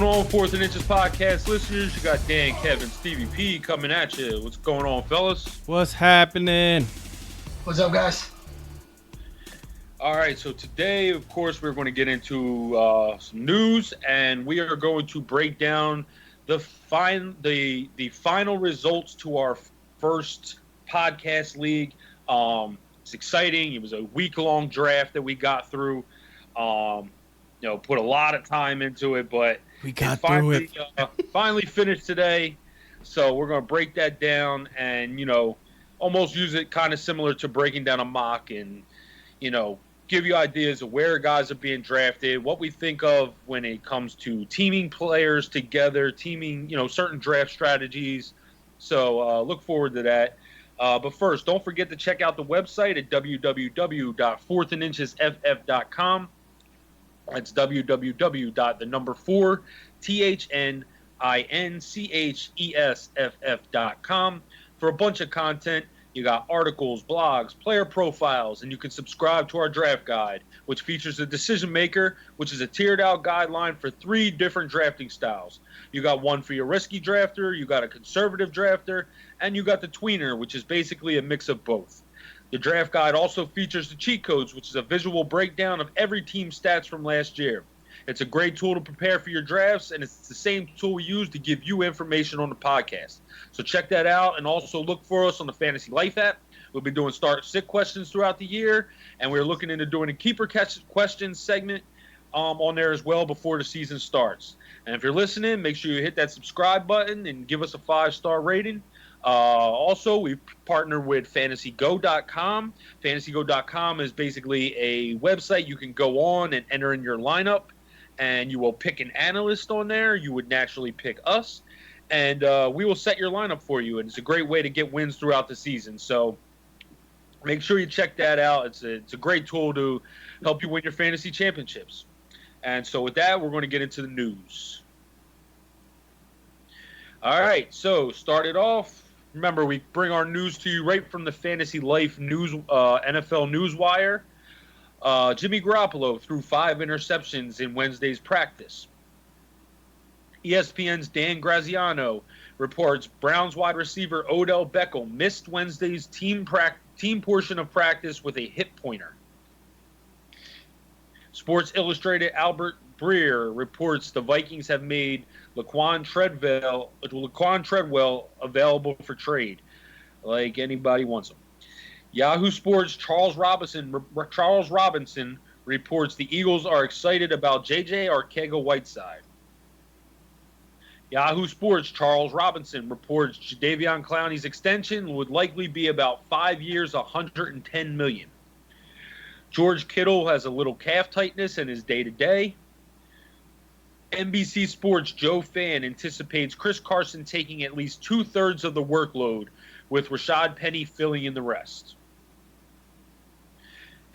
on, Fourth and Inches podcast listeners? You got Dan, Kevin, Stevie P coming at you. What's going on, fellas? What's happening? What's up, guys? All right, so today, of course, we're going to get into some news, and we are going to break down the final results to our first podcast league. It's exciting. It was a week-long draft that we got through. Put a lot of time into it, but we got through it. Finally finished today. So we're going to break that down and, almost use it kind of similar to breaking down a mock and, give you ideas of where guys are being drafted, what we think of when it comes to teaming players together, teaming, certain draft strategies. So look forward to that. But first, don't forget to check out the website at www.fourthandinchesff.com. That's www.4THNINCHESFF.com for a bunch of content. You got articles, blogs, player profiles, and you can subscribe to our draft guide, which features a decision maker, which is a tiered out guideline for 3 different drafting styles. You got one for your risky drafter, you got a conservative drafter, and you got the tweener, which is basically a mix of both. The draft guide also features the cheat codes, which is a visual breakdown of every team's stats from last year. It's a great tool to prepare for your drafts, and it's the same tool we use to give you information on the podcast. So check that out, and also look for us on the Fantasy Life app. We'll be doing start-sit questions throughout the year, and we're looking into doing a keeper questions segment on there as well before the season starts. And if you're listening, make sure you hit that subscribe button and give us a 5-star rating. Also, we've partnered with FantasyGo.com. FantasyGo.com is basically a website you can go on and enter in your lineup, and you will pick an analyst on there. You would naturally pick us, and we will set your lineup for you, and it's a great way to get wins throughout the season. So make sure you check that out. It's a great tool to help you win your fantasy championships. And so with that, we're going to get into the news. All right, so started off. Remember, we bring our news to you right from the Fantasy Life news, NFL Newswire. Jimmy Garoppolo threw 5 interceptions in Wednesday's practice. ESPN's Dan Graziano reports Browns wide receiver Odell Beckham missed Wednesday's team portion of practice with a hip pointer. Sports Illustrated Albert Breer reports the Vikings have made Laquan Treadwell available for trade, like anybody wants him. Yahoo Sports Charles Robinson reports the Eagles are excited about J.J. Arcega-Whiteside. Yahoo Sports Charles Robinson reports Jadeveon Clowney's extension would likely be about 5 years, $110 million. George Kittle has a little calf tightness in his day-to-day. NBC Sports' Joe Fan anticipates Chris Carson taking at least 2/3 of the workload, with Rashad Penny filling in the rest.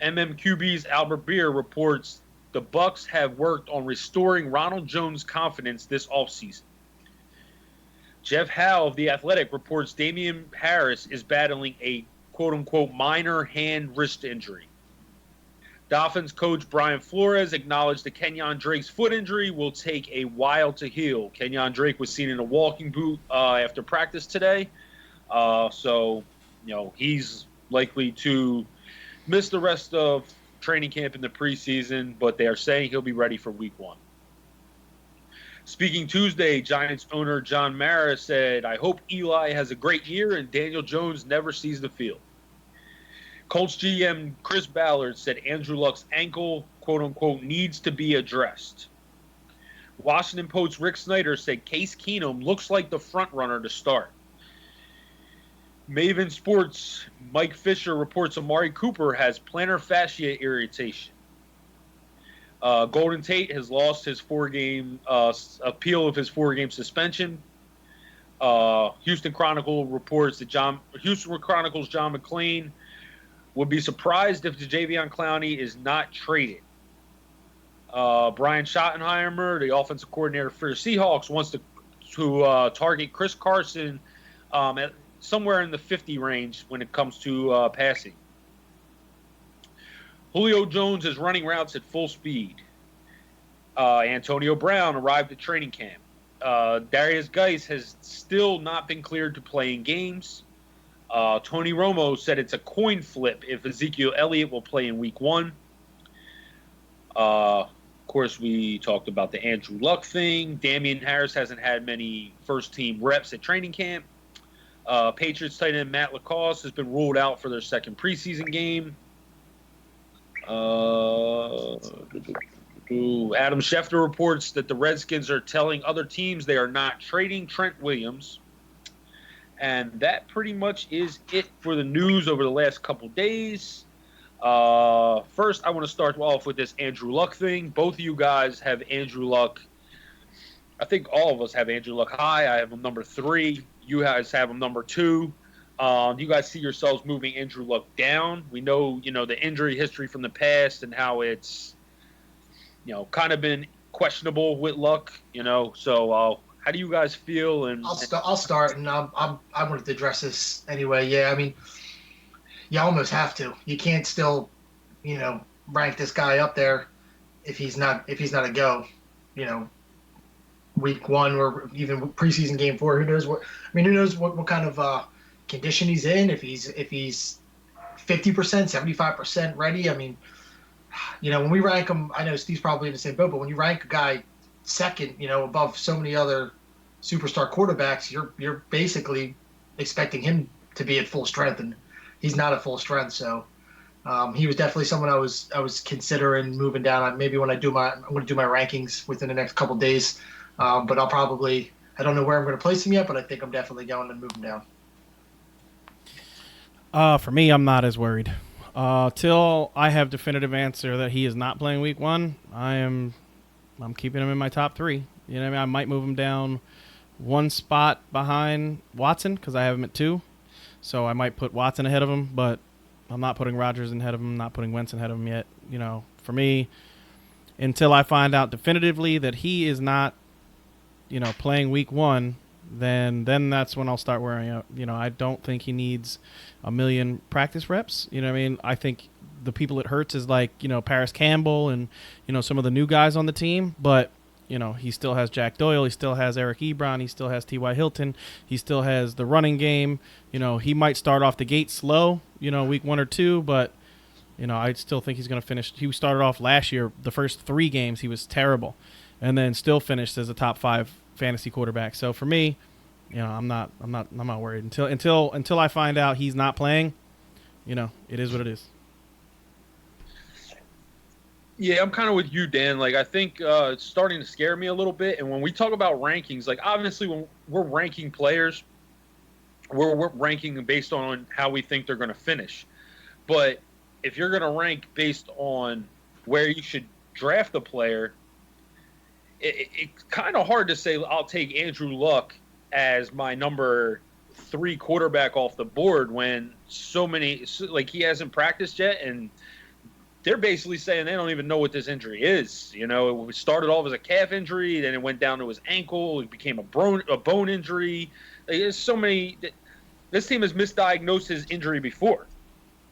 MMQB's Albert Breer reports the Bucs have worked on restoring Ronald Jones' confidence this offseason. Jeff Howe of The Athletic reports Damian Harris is battling a quote-unquote minor hand-wrist injury. Dolphins coach Brian Flores acknowledged that Kenyon Drake's foot injury will take a while to heal. Kenyon Drake was seen in a walking boot after practice today. So he's likely to miss the rest of training camp in the preseason, but they are saying he'll be ready for week 1. Speaking Tuesday, Giants owner John Mara said, "I hope Eli has a great year and Daniel Jones never sees the field." Colts GM Chris Ballard said Andrew Luck's ankle, quote-unquote, needs to be addressed. Washington Post's Rick Snyder said Case Keenum looks like the front-runner to start. Maven Sports' Mike Fisher reports Amari Cooper has plantar fascia irritation. Golden Tate has lost his 4-game appeal of his 4-game suspension. Houston Chronicles John McClain would be surprised if Jadeveon Clowney is not traded. Brian Schottenheimer, the offensive coordinator for the Seahawks, wants to target Chris Carson at somewhere in the 50 range when it comes to passing. Julio Jones is running routes at full speed. Antonio Brown arrived at training camp. Darius Geis has still not been cleared to play in games. Tony Romo said it's a coin flip if Ezekiel Elliott will play in week 1. Of course, we talked about the Andrew Luck thing. Damian Harris hasn't had many first-team reps at training camp. Patriots tight end Matt Lacoste has been ruled out for their second preseason game. Adam Schefter reports that the Redskins are telling other teams they are not trading Trent Williams. And that pretty much is it for the news over the last couple days. First, I want to start off with this Andrew Luck thing. Both of you guys have Andrew Luck. I think all of us have Andrew Luck high. I have him number 3. You guys have him number 2. Do you guys see yourselves moving Andrew Luck down? We know, the injury history from the past and how it's, kind of been questionable with Luck, So how do you guys feel? And I'll start, and I wanted to address this anyway. Yeah, I mean, you almost have to. You can't still, rank this guy up there if he's not a go. Week 1 or even preseason game 4. Who knows what kind of condition he's in? If he's 50%, 75% ready. I mean, when we rank him, I know Steve's probably in the same boat, but when you rank a guy second, above so many other superstar quarterbacks, you're basically expecting him to be at full strength, and he's not at full strength. So he was definitely someone I was considering moving down. Maybe when I'm going to do my rankings within the next couple of days, but I don't know where I'm going to place him yet, but I think I'm definitely going to move him down. For me, I'm not as worried. Till I have definitive answer that he is not playing week 1, I'm keeping him in my top 3. You know what I mean? I might move him down 1 spot behind Watson because I have him at 2. So I might put Watson ahead of him, but I'm not putting Rodgers ahead of him, not putting Wentz ahead of him yet. For me, until I find out definitively that he is not, playing week 1, then that's when I'll start worrying. I don't think he needs a million practice reps. You know what I mean? I think the people it hurts is like, Paris Campbell and, some of the new guys on the team. But, he still has Jack Doyle. He still has Eric Ebron. He still has T.Y. Hilton. He still has the running game. He might start off the gate slow, week 1 or 2. But, I still think he's going to finish. He started off last year, the first 3 games, he was terrible. And then still finished as a top 5 fantasy quarterback. So for me, I'm not worried until I find out he's not playing. It is what it is. Yeah, I'm kind of with you, Dan. Like, I think it's starting to scare me a little bit. And when we talk about rankings, like, obviously when we're ranking players, we're ranking based on how we think they're going to finish. But if you're going to rank based on where you should draft a player, it's kind of hard to say I'll take Andrew Luck as my number 3 quarterback off the board when he hasn't practiced yet, and they're basically saying they don't even know what this injury is. It started off as a calf injury, then it went down to his ankle, it became a bone injury. There's so many. This team has misdiagnosed his injury before.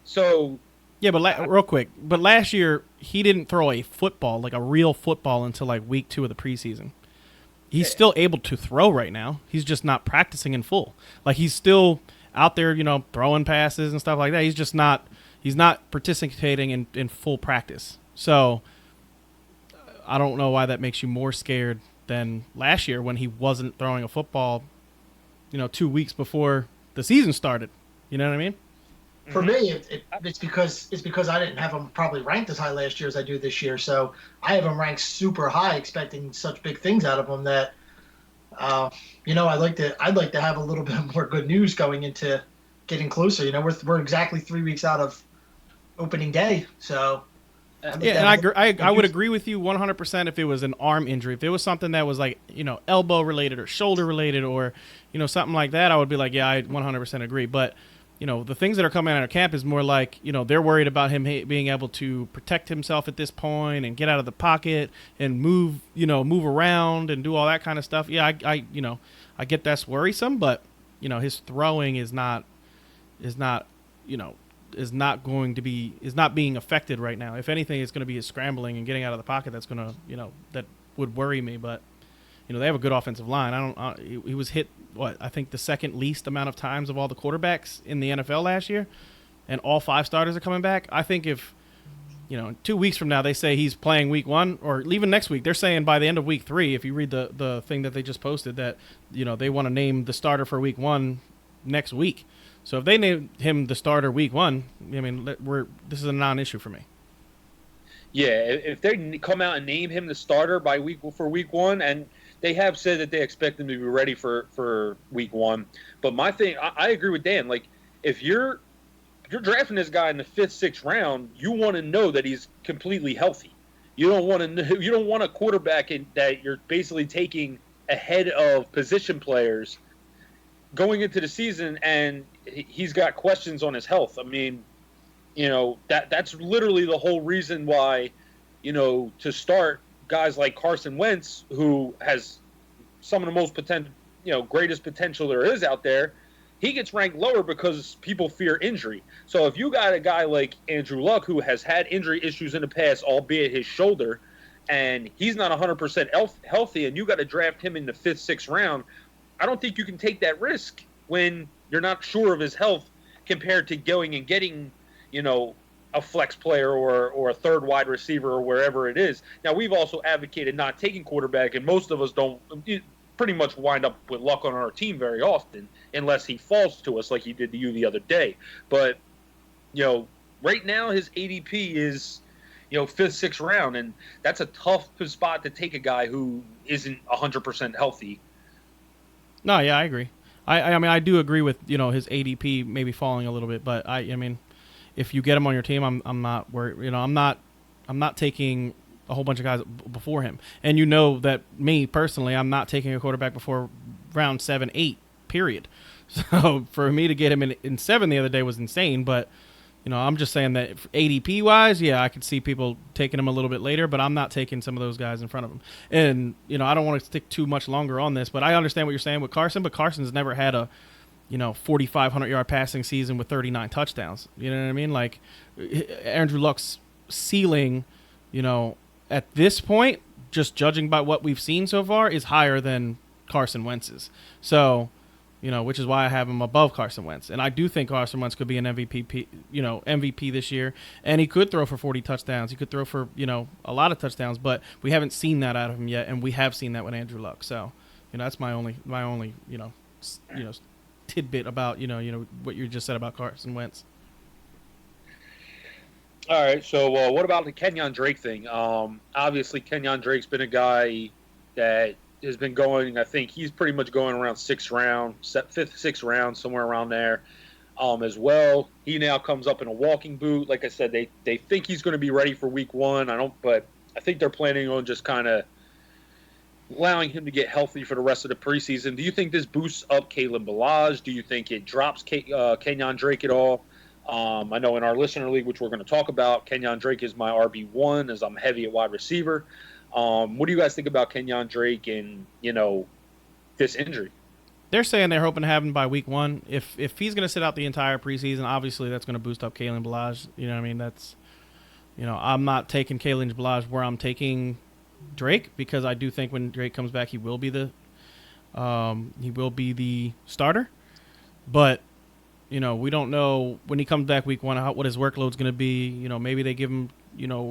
So yeah, but real quick, but last year he didn't throw a football, like a real football, until like week 2 of the preseason. He's still able to throw right now. He's just not practicing in full. Like, he's still out there, throwing passes and stuff like that. He's just not. He's not participating in full practice. So I don't know why that makes you more scared than last year when he wasn't throwing a football, 2 weeks before the season started. You know what I mean? For me, it's because I didn't have him probably ranked as high last year as I do this year. So I have him ranked super high, expecting such big things out of him that, I'd like to have a little bit more good news going into getting closer. We're exactly 3 weeks out of opening day, so. Yeah, and I would agree with you 100% if it was an arm injury. If it was something that was like, elbow related or shoulder related or, something like that, I would be like, yeah, I 100% agree. But, the things that are coming out of camp is more like, they're worried about him being able to protect himself at this point and get out of the pocket and move around and do all that kind of stuff. Yeah, I get that's worrisome, but, his throwing is not being affected right now. If anything, it's going to be his scrambling and getting out of the pocket that's going to, that would worry me. But they have a good offensive line. He was hit I think the second least amount of times of all the quarterbacks in the NFL last year, and all 5 starters are coming back. I think if 2 weeks from now they say he's playing week 1, or even next week, they're saying by the end of week 3, if you read the thing that they just posted, that they want to name the starter for week 1 next week. So if they name him the starter week 1, I mean, this is a non-issue for me. Yeah, if they come out and name him the starter for week 1, and they have said that they expect him to be ready for week 1. But my thing, I agree with Dan. Like, if you're drafting this guy in the 5th, 6th round, you want to know that he's completely healthy. You don't want a quarterback that you're basically taking ahead of position players going into the season, and he's got questions on his health. I mean, that's literally the whole reason why, to start guys like Carson Wentz, who has some of the most greatest potential there is out there. He gets ranked lower because people fear injury. So if you got a guy like Andrew Luck, who has had injury issues in the past, albeit his shoulder, and he's not 100% healthy, and you got to draft him in the 5th, 6th round, I don't think you can take that risk when you're not sure of his health compared to going and getting, a flex player or a third wide receiver or wherever it is. Now, we've also advocated not taking quarterback, and most of us don't pretty much wind up with Luck on our team very often unless he falls to us like he did to you the other day. But, right now his ADP is, 5th, 6th round, and that's a tough spot to take a guy who isn't 100% healthy. No, yeah, I agree. I mean, I do agree with, his ADP maybe falling a little bit, but I mean, if you get him on your team, I'm not worried. I'm not taking a whole bunch of guys before him. And that me personally, I'm not taking a quarterback before round 7, 8, period. So for me to get him in 7 the other day was insane. But I'm just saying that ADP wise, yeah, I could see people taking him a little bit later, but I'm not taking some of those guys in front of him. And I don't want to stick too much longer on this, but I understand what you're saying with Carson. But Carson's never had a 4,500-yard passing season with 39 touchdowns. You know what I mean? Like, Andrew Luck's ceiling, at this point, just judging by what we've seen so far, is higher than Carson Wentz's. So, which is why I have him above Carson Wentz. And I do think Carson Wentz could be an MVP this year, and he could throw for 40 touchdowns. He could throw for, a lot of touchdowns, but we haven't seen that out of him yet, and we have seen that with Andrew Luck. So, that's my only tidbit about what you just said about Carson Wentz. All right, so what about the Kenyon Drake thing? Obviously, Kenyon Drake's been a guy that has been going. I think he's pretty much going around 6th round, 5th, 6th round, somewhere around there, as well. He now comes up in a walking boot. Like I said, they think he's going to be ready for week 1. But I think they're planning on just kind of allowing him to get healthy for the rest of the preseason. Do you think this boosts up Kalen Ballage? Do you think it drops Kenyon Drake at all? I know in our listener league, which we're going to talk about, Kenyon Drake is my RB1 as I'm heavy at wide receiver. What do you guys think about Kenyon Drake and, this injury? They're saying they're hoping to have him by week 1. If he's going to sit out the entire preseason, obviously that's going to boost up Kalen Ballage. You know what I mean? That's, I'm not taking Kalen Ballage where I'm taking Drake, because I do think when Drake comes back, he will be the starter. But we don't know when he comes back week 1 what his workload's going to be. Maybe they give him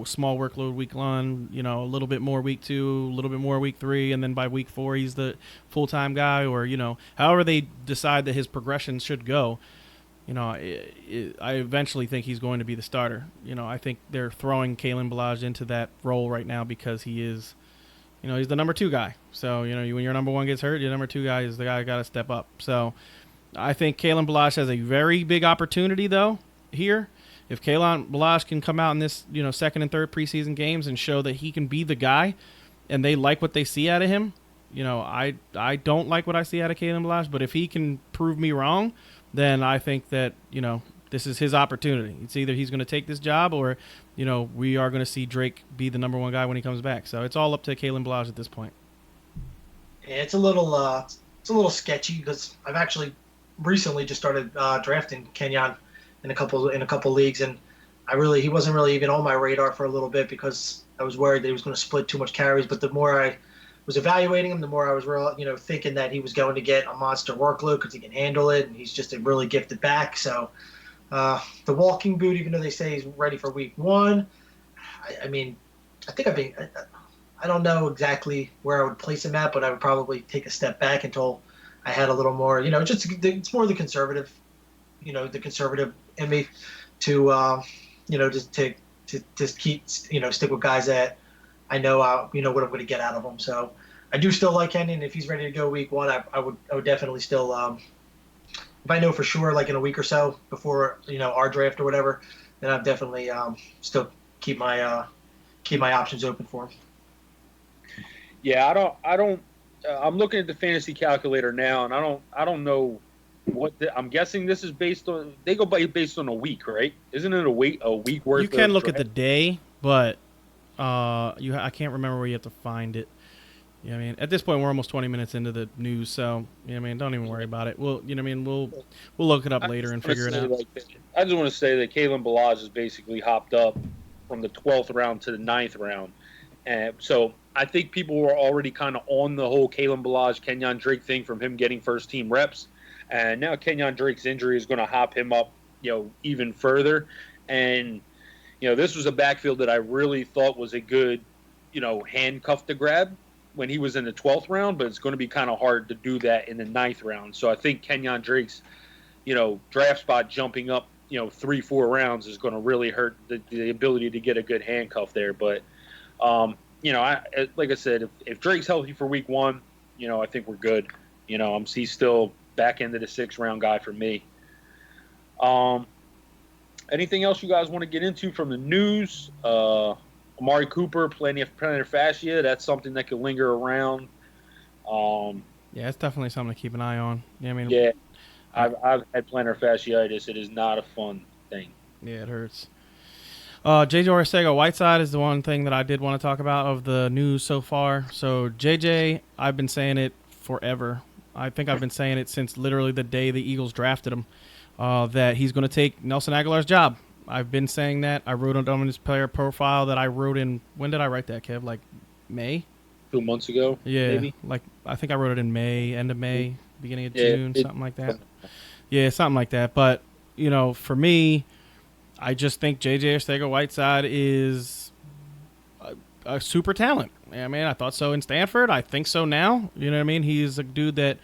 small workload week 1, a little bit more week 2, a little bit more week 3, and then by week 4 he's the full-time guy, or however they decide that his progression should go. I eventually think he's going to be the starter. I think they're throwing Kalen Ballage into that role right now because he is, he's the number 2 guy. So, when your number 1 gets hurt, your number 2 guy is the guy got to step up. So, I think Kalen Ballage has a very big opportunity, though, here. If Kalen Ballage can come out in this, 2nd and 3rd preseason games and show that he can be the guy, and they like what they see out of him, I don't like what I see out of Kalen Ballage, but if he can prove me wrong, then I think that, this is his opportunity. It's either he's going to take this job or, we are going to see Drake be the number 1 guy when he comes back. So it's all up to Kalen Ballage at this point. Yeah, it's a little sketchy because I've actually recently just started drafting Kenyon in a couple leagues, and he wasn't really even on my radar for a little bit because I was worried that he was going to split too much carries. But the more I was evaluating him, the more I was thinking that he was going to get a monster workload because he can handle it, and he's just a really gifted back. So the walking boot, even though they say he's ready for week one, I mean, I think I don't know exactly where I would place him at, but I would probably take a step back until I had a little more, it's more the conservative, the conservative in me to, just to just keep, stick with guys that I know, what I'm going to get out of them. So I do still like Kenyon. If he's ready to go week one, I would definitely still, if I know for sure, like in a week or so before, our draft or whatever, then I'd definitely still keep my options open for him. Yeah, I don't. I'm looking at the fantasy calculator now, and I don't know what I'm guessing this is based on. They go based on a week, right? Isn't it a week worth? You can look draft? at the day, but I can't remember where you have to find it. I mean, at this point, we're almost 20 minutes into the news, so don't even worry about it. We'll look it up later and figure it out. I just want to say that Kalen Ballage is basically hopped up from the 12th round to the 9th round, and so I think people were already kind of on the whole Kalen Ballage, Kenyon Drake thing from him getting first team reps, and now Kenyon Drake's injury is going to hop him up, even further, and this was a backfield that I really thought was a good, handcuff to grab when he was in the 12th round, but it's going to be kind of hard to do that in the 9th round. So I think Kenyon Drake's, draft spot jumping up, 3-4 rounds is going to really hurt the ability to get a good handcuff there. But, like I said, if Drake's healthy for week one, I think we're good. He's still back into the 6th round guy for me. Anything else you guys want to get into from the news? Amari Cooper, plantar fascia, that's something that could linger around. Yeah, it's definitely something to keep an eye on. Yeah, I've had plantar fasciitis. It is not a fun thing. Yeah, it hurts. JJ Arcega-Whiteside is the one thing that I did want to talk about of the news so far. So JJ, I've been saying it forever. I think I've been saying it since literally the day the Eagles drafted him, that he's going to take Nelson Aguilar's job. I've been saying that. I wrote it on his player profile that I wrote in. When did I write that, Kev? Like May? 2 months ago? Yeah. Maybe? Like I think I wrote it in May, end of May, beginning of June, something like that. Yeah, something like that. But, for me, I just think J.J. Arcega-Whiteside is a super talent. I thought so in Stanford. I think so now. You know what I mean? He's a dude that,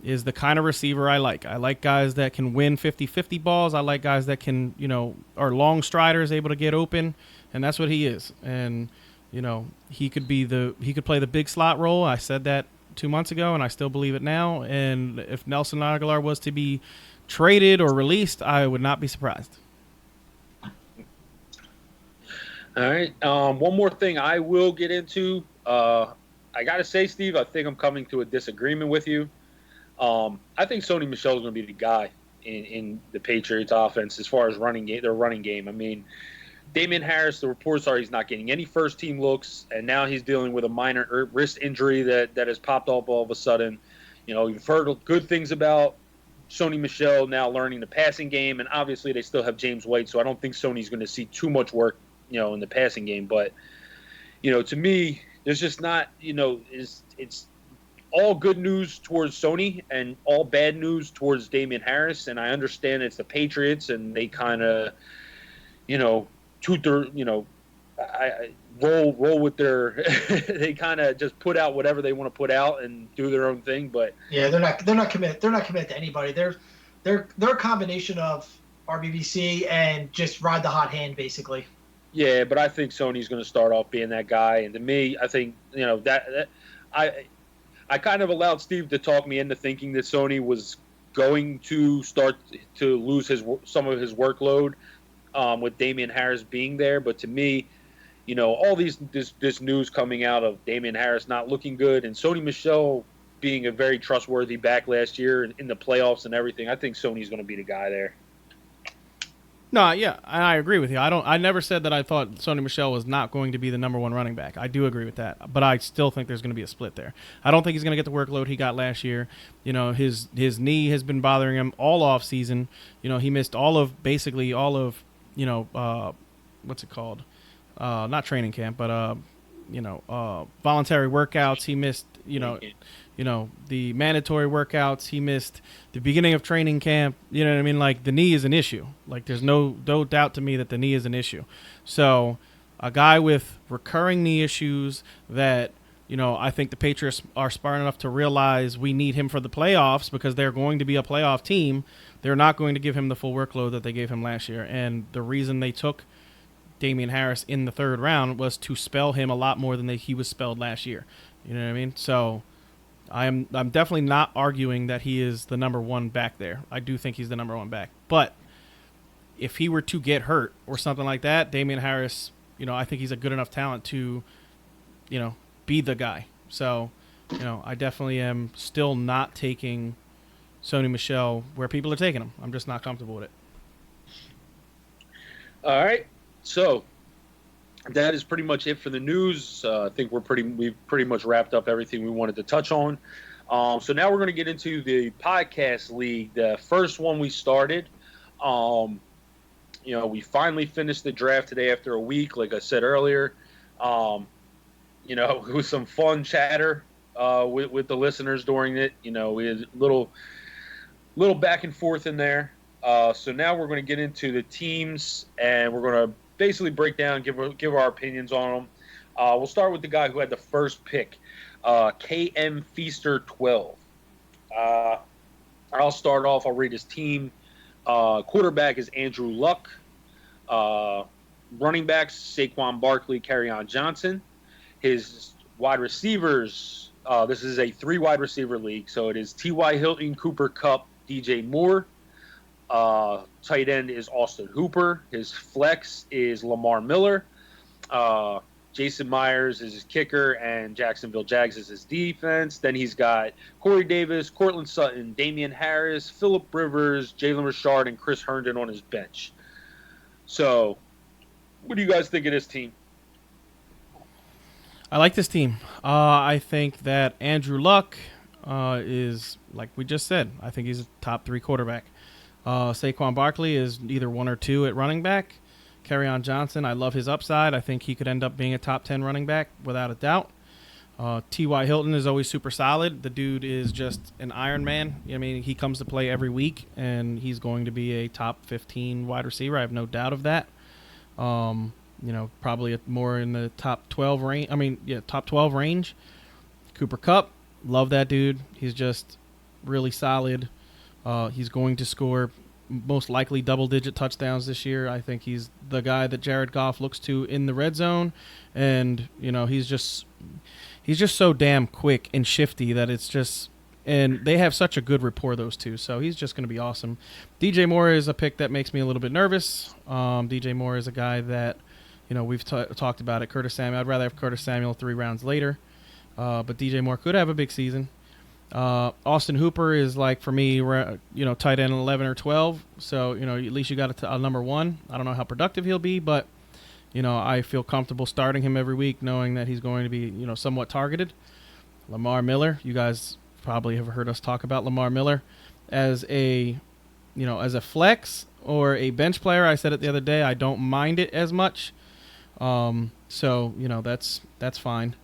is the kind of receiver I like. I like guys that can win 50-50 balls. I like guys that can, are long striders, able to get open, and that's what he is. And, he could play the big slot role. I said that 2 months ago, and I still believe it now. And if Nelson Aguilar was to be traded or released, I would not be surprised. All right. One more thing I will get into. I got to say, Steve, I think I'm coming to a disagreement with you. I think Sony Michel is going to be the guy in the Patriots offense as far as their running game. I mean, Damian Harris, the reports are he's not getting any first-team looks, and now he's dealing with a minor wrist injury that has popped up all of a sudden. You've heard good things about Sony Michel now learning the passing game, and obviously they still have James White, so I don't think Sony's going to see too much work, in the passing game. But, to me, there's just not, it's all good news towards Sony and all bad news towards Damian Harris. And I understand it's the Patriots and they kind of, toot their, roll with their, they kind of just put out whatever they want to put out and do their own thing. But yeah, they're not committed to anybody. They're a combination of RBBC and just ride the hot hand, basically. Yeah, but I think Sony's going to start off being that guy. And to me, I think, I kind of allowed Steve to talk me into thinking that Sony was going to start to lose some of his workload with Damian Harris being there. But to me, all this news coming out of Damian Harris not looking good and Sony Michel being a very trustworthy back last year in the playoffs and everything, I think Sony's going to be the guy there. No, yeah, I agree with you. I never said that I thought Sony Michel was not going to be the number one running back. I do agree with that, but I still think there's going to be a split there. I don't think he's going to get the workload he got last year. His knee has been bothering him all off season. He missed basically all of what's it called? not training camp, but voluntary workouts. He missed, the mandatory workouts. He missed the beginning of training camp. You know what I mean? Like, the knee is an issue. Like, there's no doubt to me that the knee is an issue. So a guy with recurring knee issues that, I think the Patriots are smart enough to realize we need him for the playoffs because they're going to be a playoff team. They're not going to give him the full workload that they gave him last year. And the reason they took Damian Harris in the third round was to spell him a lot more than he was spelled last year. You know what I mean? So I'm definitely not arguing that he is the number one back there. I do think he's the number one back. But if he were to get hurt or something like that, Damian Harris, I think he's a good enough talent to, be the guy. So, I definitely am still not taking Sony Michel where people are taking him. I'm just not comfortable with it. All right. So that is pretty much it for the news. I think we've pretty much wrapped up everything we wanted to touch on. So now we're going to get into the podcast league. The first one we started, we finally finished the draft today after a week, like I said earlier. It was some fun chatter with the listeners during it. We had a little back and forth in there. So now we're going to get into the teams, and we're going to basically break down, give our opinions on them. We'll start with the guy who had the first pick, KM Feaster 12. I'll start off. I'll read his team. Quarterback is Andrew Luck. Running backs, Saquon Barkley, Kerryon Johnson. His wide receivers, this is a 3-wide receiver league, so it is T.Y. Hilton, Cooper Kupp, DJ Moore. Tight end is Austin Hooper. His flex is Lamar Miller. Jason Myers is his kicker, and Jacksonville Jags is his defense. Then he's got Corey Davis, Cortland Sutton, Damian Harris, Phillip Rivers, Jalen Richard, and Chris Herndon on his bench. So, what do you guys think of this team? I like this team. I think that Andrew Luck is, like we just said, I think he's a top 3 quarterback. Saquon Barkley is either 1 or 2 at running back. Kerryon Johnson, I love his upside. I think he could end up being a top 10 running back without a doubt. T.Y. Hilton is always super solid. The dude is just an Iron Man. I mean, he comes to play every week, and he's going to be a top 15 wide receiver. I have no doubt of that. Probably more in the top 12 range. Top 12 range. Cooper Kupp, love that dude. He's just really solid. He's going to score most likely double-digit touchdowns this year. I think he's the guy that Jared Goff looks to in the red zone, and he's just so damn quick and shifty that it's just. And they have such a good rapport, those two. So he's just going to be awesome. DJ Moore is a pick that makes me a little bit nervous. DJ Moore is a guy that, we've talked about it. Curtis Samuel. I'd rather have Curtis Samuel 3 rounds later. But DJ Moore could have a big season. Austin Hooper is, like, for me, tight end 11 or 12. So, at least you got a number 1. I don't know how productive he'll be, but, I feel comfortable starting him every week knowing that he's going to be, somewhat targeted. Lamar Miller, you guys probably have heard us talk about Lamar Miller as a flex or a bench player. I said it the other day. I don't mind it as much. So that's fine.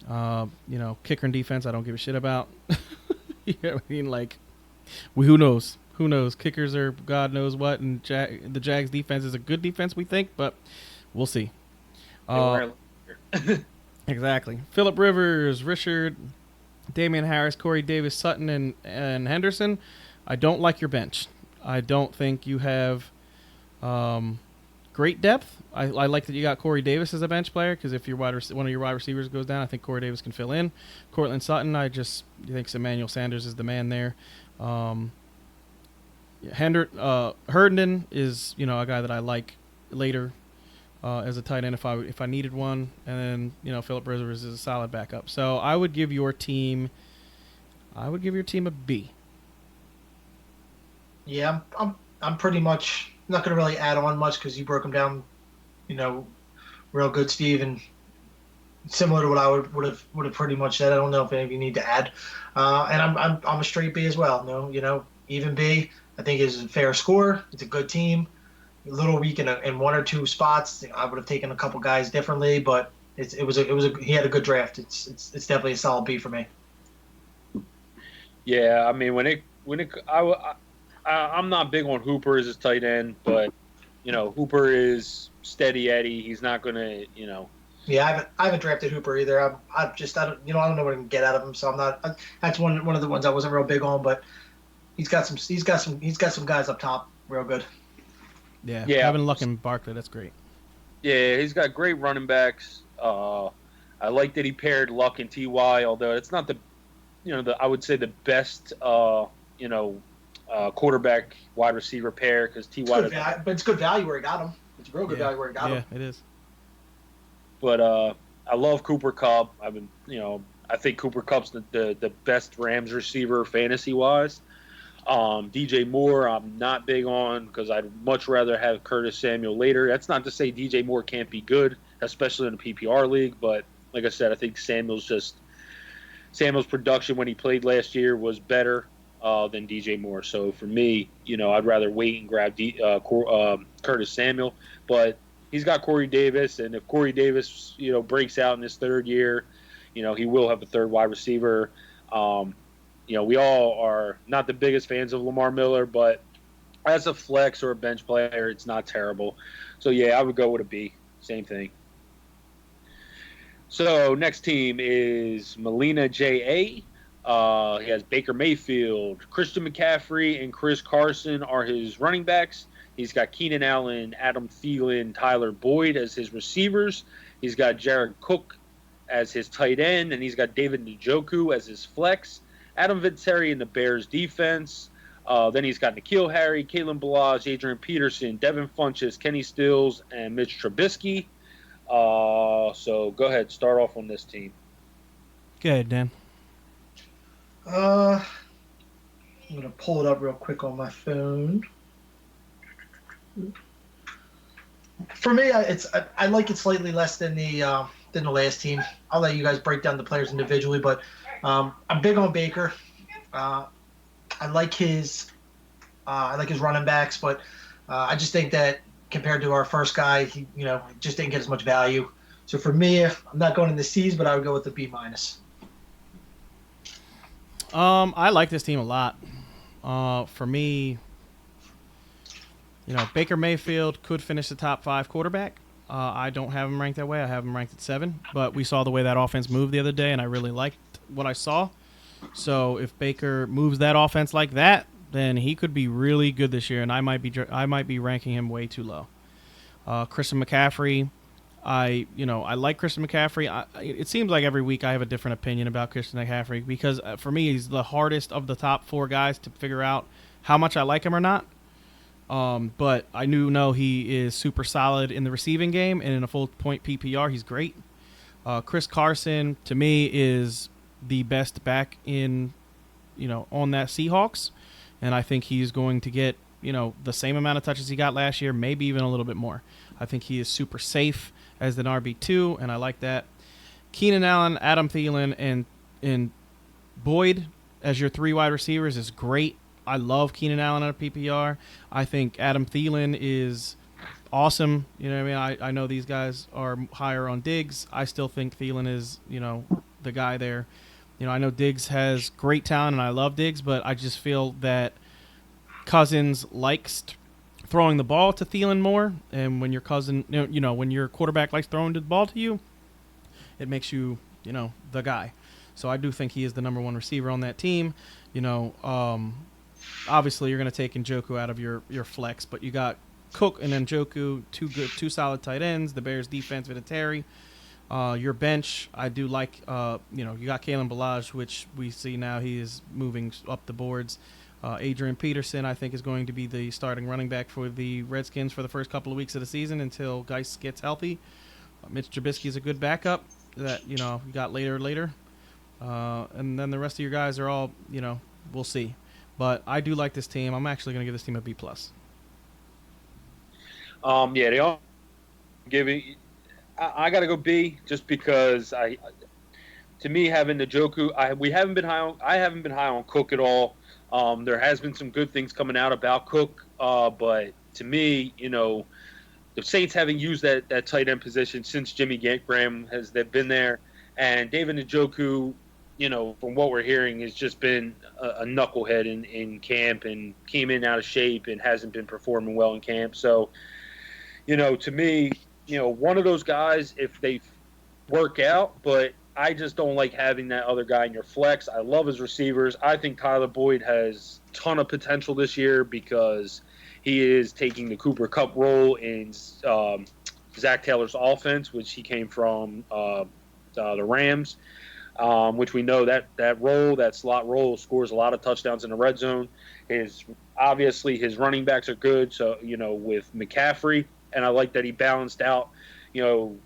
Kicker and defense, I don't give a shit about. Who knows? Who knows? Kickers are God knows what, and the Jags defense is a good defense, we think, but we'll see. Exactly. Phillip Rivers, Richard, Damian Harris, Corey Davis, Sutton, and Henderson. I don't like your bench. I don't think you have great depth. I like that you got Corey Davis as a bench player, because if one of your wide receivers goes down, I think Corey Davis can fill in. Cortland Sutton, I just think Emmanuel Sanders is the man there. Herndon is a guy that I like later as a tight end if I needed one, and then Phillip Rivers is a solid backup. So I would give your team a B. Yeah, I'm pretty much not going to really add on much because you broke them down, real good, Steve, and similar to what I would have pretty much said. I don't know if any of you need to add, and I'm a straight B as well. No, even B. I think is a fair score. It's a good team. a little weak in one or two spots. I would have taken a couple guys differently, but he had a good draft. It's definitely a solid B for me. Yeah, I mean I'm not big on Hooper as his tight end, but Hooper is steady Eddie. He's not gonna. Yeah, I haven't drafted Hooper either. I don't know what I can get out of him, so I'm not. That's one of the ones I wasn't real big on, but he's got some guys up top real good. Yeah, Yeah, having Luck and Barkley, that's great. yeah, he's got great running backs. I like that he paired Luck and Ty, although it's not I would say the best quarterback wide receiver pair because Ty. But it's good value where he got him. It's real good value where he got him. Yeah, it is. But I love Cooper Kupp. I think Cooper Kupp's the best Rams receiver fantasy wise. DJ Moore, I'm not big on because I'd much rather have Curtis Samuel later. That's not to say DJ Moore can't be good, especially in a PPR league. But like I said, I think Samuel's production when he played last year was better than DJ Moore. So for me, I'd rather wait and grab Curtis Samuel. But he's got Corey Davis, and if Corey Davis, breaks out in his third year, he will have a third wide receiver. We all are not the biggest fans of Lamar Miller, but as a flex or a bench player, it's not terrible. So yeah, I would go with a B. Same thing. So next team is Melina J.A. He has Baker Mayfield, Christian McCaffrey, and Chris Carson are his running backs. He's got Keenan Allen, Adam Thielen, Tyler Boyd as his receivers. He's got Jared Cook as his tight end, and he's got David Njoku as his flex. Adam Vinatieri in the Bears defense. Then he's got N'Keal Harry, Kalen Ballage, Adrian Peterson, Devin Funchess, Kenny Stills, and Mitch Trubisky. So go ahead, start off on this team. Go ahead, Dan. I'm gonna pull it up real quick on my phone. For me, I like it slightly less than the last team. I'll let you guys break down the players individually, but I'm big on Baker. I like his running backs, but I just think that compared to our first guy, he just didn't get as much value. So for me, I'm not going in the C's, but I would go with the B minus. I like this team a lot. For me, Baker Mayfield could finish the top 5 quarterback. I don't have him ranked that way. I have him ranked at 7. But we saw the way that offense moved the other day, and I really liked what I saw. So if Baker moves that offense like that, then he could be really good this year, and I might be ranking him way too low. Christian McCaffrey, I like Christian McCaffrey. It seems like every week I have a different opinion about Christian McCaffrey because for me he's the hardest of the top 4 guys to figure out how much I like him or not. But I know he is super solid in the receiving game, and in a full point PPR, he's great. Chris Carson, to me, is the best back on that Seahawks, and I think he's going to get, the same amount of touches he got last year, maybe even a little bit more. I think he is super safe as an RB2, and I like that. Keenan Allen, Adam Thielen, and Boyd as your 3 wide receivers is great. I love Keenan Allen at a PPR. I think Adam Thielen is awesome. I know these guys are higher on Diggs. I still think Thielen is, the guy there. I know Diggs has great talent, and I love Diggs, but I just feel that Cousins likes throwing the ball to Thielen more, and when your when your quarterback likes throwing the ball to you, it makes you, the guy. So I do think he is the number 1 receiver on that team. Obviously, you're going to take Njoku out of your flex, but you got Cook and Njoku, 2 solid tight ends. The Bears' defense, Vinatieri. Your bench, I do like. You got Kalen Ballage, which we see now he is moving up the boards. Adrian Peterson, I think, is going to be the starting running back for the Redskins for the first couple of weeks of the season until Geis gets healthy. Mitch Trubisky is a good backup that you got later. And then the rest of your guys are all we'll see. But I do like this team. I'm actually going to give this team a B+. Yeah, they all give it. I got to go B just because to me having the Njoku, I haven't been high on Cook at all. There has been some good things coming out about Cook, but to me, the Saints haven't used that tight end position since Jimmy Graham has been there, and David Njoku, from what we're hearing, has just been a knucklehead in camp and came in out of shape and hasn't been performing well in camp. So, to me, one of those guys, if they work out, but I just don't like having that other guy in your flex. I love his receivers. I think Tyler Boyd has a ton of potential this year because he is taking the Cooper Kupp role in Zach Taylor's offense, which he came from the Rams, which we know that role, that slot role, scores a lot of touchdowns in the red zone. Obviously his running backs are good, so with McCaffrey, and I like that he balanced out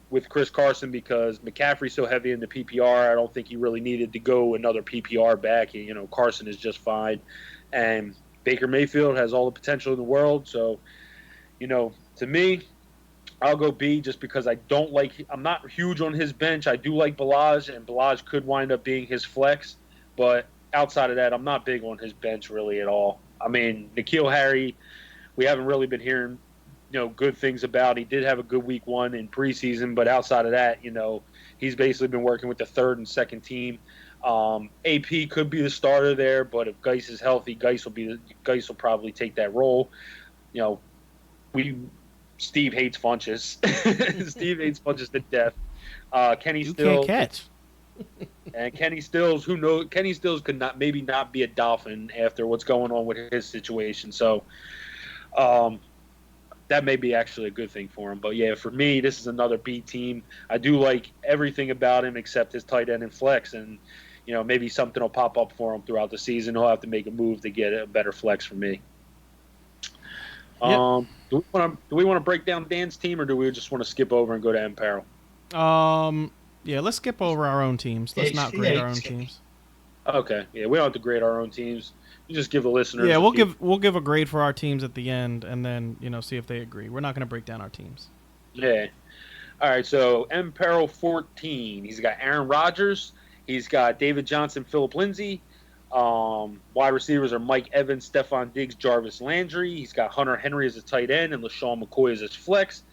with Chris Carson because McCaffrey's so heavy in the PPR. I don't think he really needed to go another PPR back. Carson is just fine, and Baker Mayfield has all the potential in the world. So, to me, I'll go B just because I'm not huge on his bench. I do like Balaj, and Balaj could wind up being his flex. But outside of that, I'm not big on his bench really at all. I mean, N'Keal Harry, we haven't really been hearing, good things about. He did have a good week 1 in preseason, but outside of that, he's basically been working with the third and second team. AP could be the starter there, but if Geis is healthy, Geis will probably take that role. Steve hates Funches. Steve hates Funches to death. Kenny Stills can't catch. And Kenny Stills, who knows? Kenny Stills could maybe not be a Dolphin after what's going on with his situation. So, that may be actually a good thing for him. But yeah, for me, this is another B team. I do like everything about him except his tight end and flex, and maybe something will pop up for him throughout the season. He'll have to make a move to get a better flex for me. Yep. Do we want to break down Dan's team, or do we just want to skip over and go to Emperor? Yeah, let's skip over our own teams. Let's not grade our own teams. Okay. Yeah, we don't have to grade our own teams. You just give the listeners. Yeah, we'll give a grade for our teams at the end, and then see if they agree. We're not going to break down our teams. Yeah. All right. So Emperor 14. He's got Aaron Rodgers. He's got David Johnson, Phillip Lindsay. Wide receivers are Mike Evans, Stephon Diggs, Jarvis Landry. He's got Hunter Henry as a tight end and LaShawn McCoy as his flex.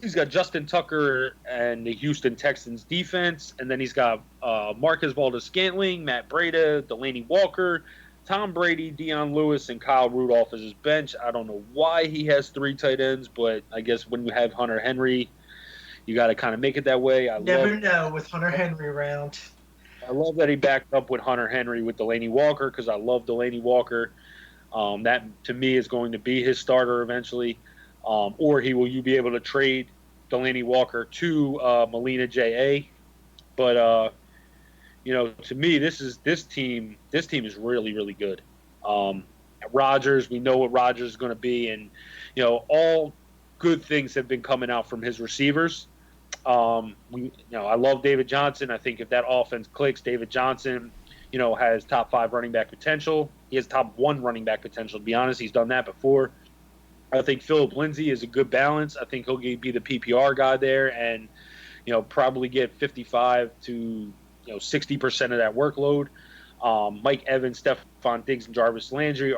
He's got Justin Tucker and the Houston Texans defense. And then he's got Marcus Valdes-Scantling, Matt Breida, Delaney Walker, Tom Brady, Deion Lewis, and Kyle Rudolph as his bench. I don't know why he has 3 tight ends, but I guess when you have Hunter Henry, you got to kind of make it that way. Never know with Hunter Henry around. I love that he backed up with Hunter Henry with Delaney Walker because I love Delaney Walker. That, to me, is going to be his starter eventually. Or you be able to trade Delaney Walker to Melina J.A. But, to me, this team is really, really good. Rodgers, we know what Rodgers is going to be. And, all good things have been coming out from his receivers. I love David Johnson. I think if that offense clicks, David Johnson, has top 5 running back potential. He has top 1 running back potential. To be honest, he's done that before. I think Phillip Lindsay is a good balance. I think he'll be the PPR guy there, and probably get 55 to 60% of that workload. Mike Evans, Stephon Diggs, and Jarvis Landry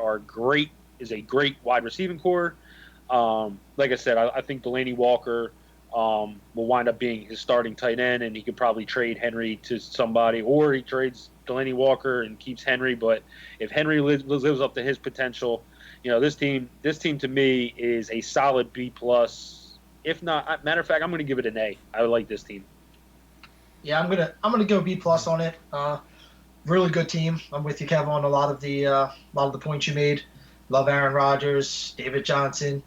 is a great wide receiving core. Like I said, I think Delaney Walker will wind up being his starting tight end, and he could probably trade Henry to somebody, or he trades Delaney Walker and keeps Henry. But if Henry lives up to his potential, this team to me is a solid B plus. If not, matter of fact, I'm going to give it an A. I like this team. Yeah, I'm gonna go B plus on it. Really good team. I'm with you, Kevin, on a lot of the points you made. Love Aaron Rodgers, David Johnson.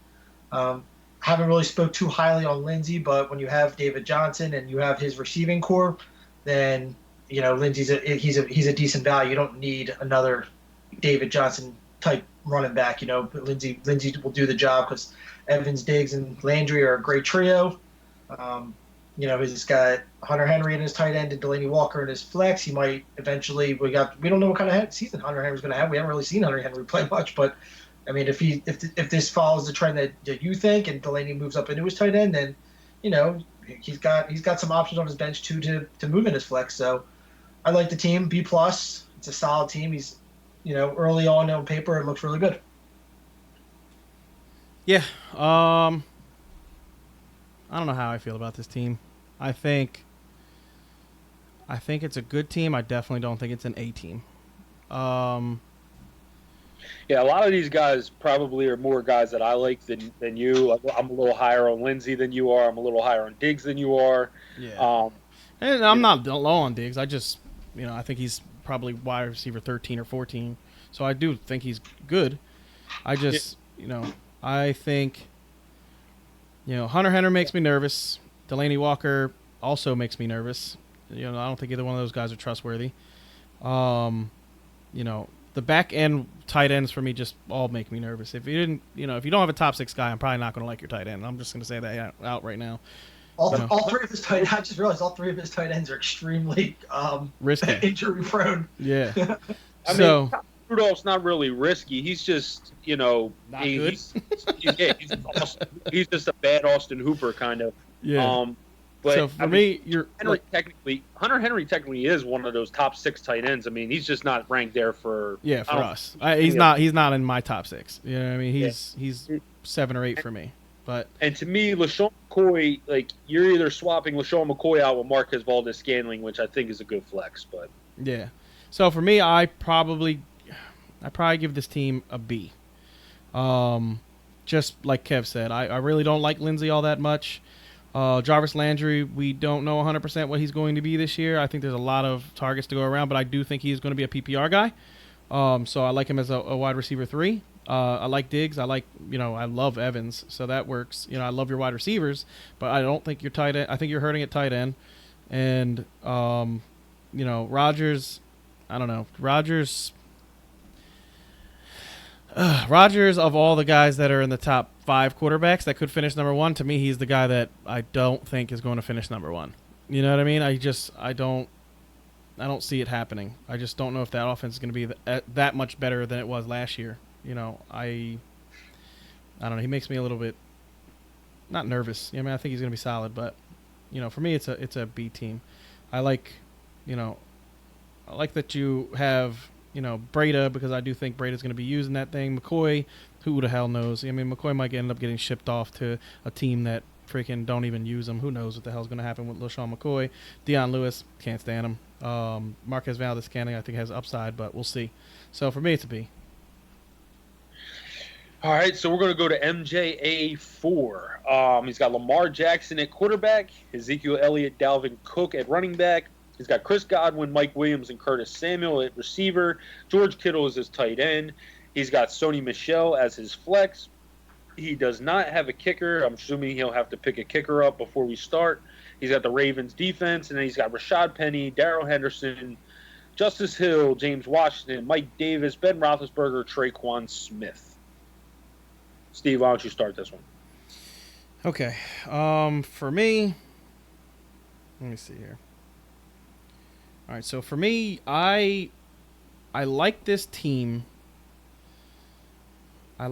Haven't really spoke too highly on Lindsey, but when you have David Johnson and you have his receiving core, then Lindsey's he's a decent value. You don't need another David Johnson type running back. Lindsey will do the job because Evans, Diggs, and Landry are a great trio. He's got Hunter Henry in his tight end and Delaney Walker in his flex. He might eventually. We don't know what kind of season Hunter Henry's going to have. We haven't really seen Hunter Henry play much, but I mean, if this follows the trend that you think, and Delaney moves up into his tight end, then he's got some options on his bench too to move in his flex. So I like the team. B plus. It's a solid team. He's early on paper it looks really good. Yeah. I don't know how I feel about this team. I think it's a good team. I definitely don't think it's an A team. Um, Yeah, a lot of these guys probably are more guys that I like than you. I'm a little higher on Lindsey than you are. I'm a little higher on Diggs than you are. yeah. Um, And you I'm know, not low on Diggs. I just, I think he's probably wide receiver 13 or 14. So I do think he's good. I yeah, just, I think, Hunter Henry makes me nervous. Delaney Walker also makes me nervous. I don't think either one of those guys are trustworthy. Um, the back end tight ends for me just all make me nervous. If you didn't, if you don't have a top 6 guy, I'm probably not going to like your tight end. I'm just going to say that out right now. All, You know, all three of his tight I just realized all three of his tight ends are extremely risky. injury prone. Yeah. I mean, So Rudolph's not really risky. He's just, not good. He's just a bad Austin Hooper kind of. Yeah. But So for me, you're Hunter Henry technically is one of those top 6 tight ends. I mean, he's just not ranked there for us. He's not in my top 6. You know what I mean? He's 7 or 8 for me. But and to me, LaShawn McCoy, like you're either swapping LaShawn McCoy out with Marquez Valdez-Scantling, which I think is a good flex, but yeah. So for me, I probably give this team a B. Just like Kev said, I really don't like Lindsey all that much. Jarvis Landry, we don't know 100% what he's going to be this year. I think there's a lot of targets to go around, but I do think he's going to be a PPR guy. So I like him as a wide receiver 3. I like Diggs. I love Evans, so that works. I love your wide receivers, but I don't think your tight end. I think you're hurting at tight end, and Rodgers. I don't know. Rodgers of all the guys that are in the top 5 quarterbacks that could finish number 1, to me, he's the guy that I don't think is going to finish number 1. You know what I mean? I don't see it happening. I just don't know if that offense is going to be that much better than it was last year. I don't know. He makes me a little bit not nervous. I think he's going to be solid, but for me, it's a B team. I like that you have Breda, because I do think Breda's going to be using that thing. McCoy, who the hell knows? McCoy might end up getting shipped off to a team that freaking don't even use him. Who knows what the hell's going to happen with LaShawn McCoy? Deion Lewis, can't stand him. Marquez Valdez-Scantling, I think, has upside, but we'll see. So for me, it's a B. All right, so we're going to go to MJA4. He's got Lamar Jackson at quarterback, Ezekiel Elliott, Dalvin Cook at running back. He's got Chris Godwin, Mike Williams, and Curtis Samuel at receiver. George Kittle is his tight end. He's got Sony Michel as his flex. He does not have a kicker. I'm assuming he'll have to pick a kicker up before we start. He's got the Ravens defense, and then he's got Rashad Penny, Darrell Henderson, Justice Hill, James Washington, Mike Davis, Ben Roethlisberger, Traquan Smith. Steve, why don't you start this one? Okay. For me, let me see here. All right, so for me, I like this team. He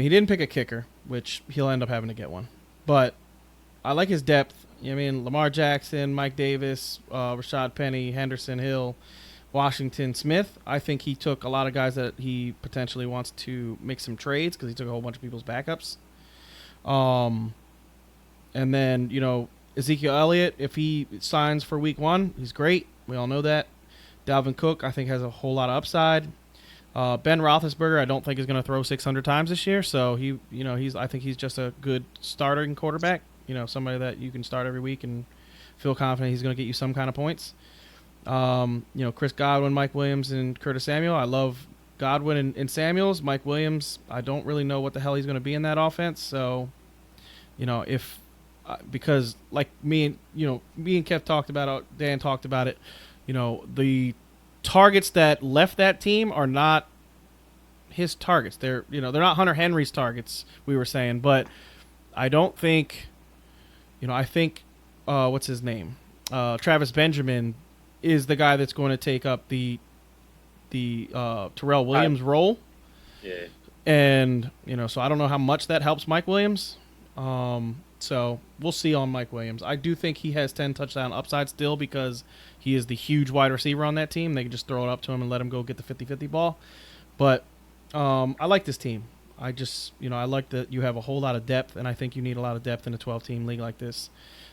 didn't pick a kicker, which he'll end up having to get one. But I like his depth. Lamar Jackson, Mike Davis, Rashad Penny, Henderson, Hill, Washington, Smith. I think he took a lot of guys that he potentially wants to make some trades because he took a whole bunch of people's backups. And then, Ezekiel Elliott, if he signs for week 1, he's great. We all know that. Dalvin Cook, I think, has a whole lot of upside. Ben Roethlisberger, I don't think is going to throw 600 times this year. So I think he's just a good starting quarterback. Somebody that you can start every week and feel confident he's going to get you some kind of points. Chris Godwin, Mike Williams, and Curtis Samuel. I love Godwin and Samuels. Mike Williams, I don't really know what the hell he's going to be in that offense. So, because like me and Kev talked about it, Dan talked about it. The targets that left that team are not his targets. They're not Hunter Henry's targets. We were saying, but I don't think. I think what's his name? Travis Benjamin is the guy that's going to take up the Terrell Williams role. Yeah. And so I don't know how much that helps Mike Williams. So we'll see on Mike Williams. I do think he has 10 touchdown upside still because he is the huge wide receiver on that team. They can just throw it up to him and let him go get the 50-50 ball. But I like this team. I just, I like that you have a whole lot of depth, and I think you need a lot of depth in a 12-team league like this.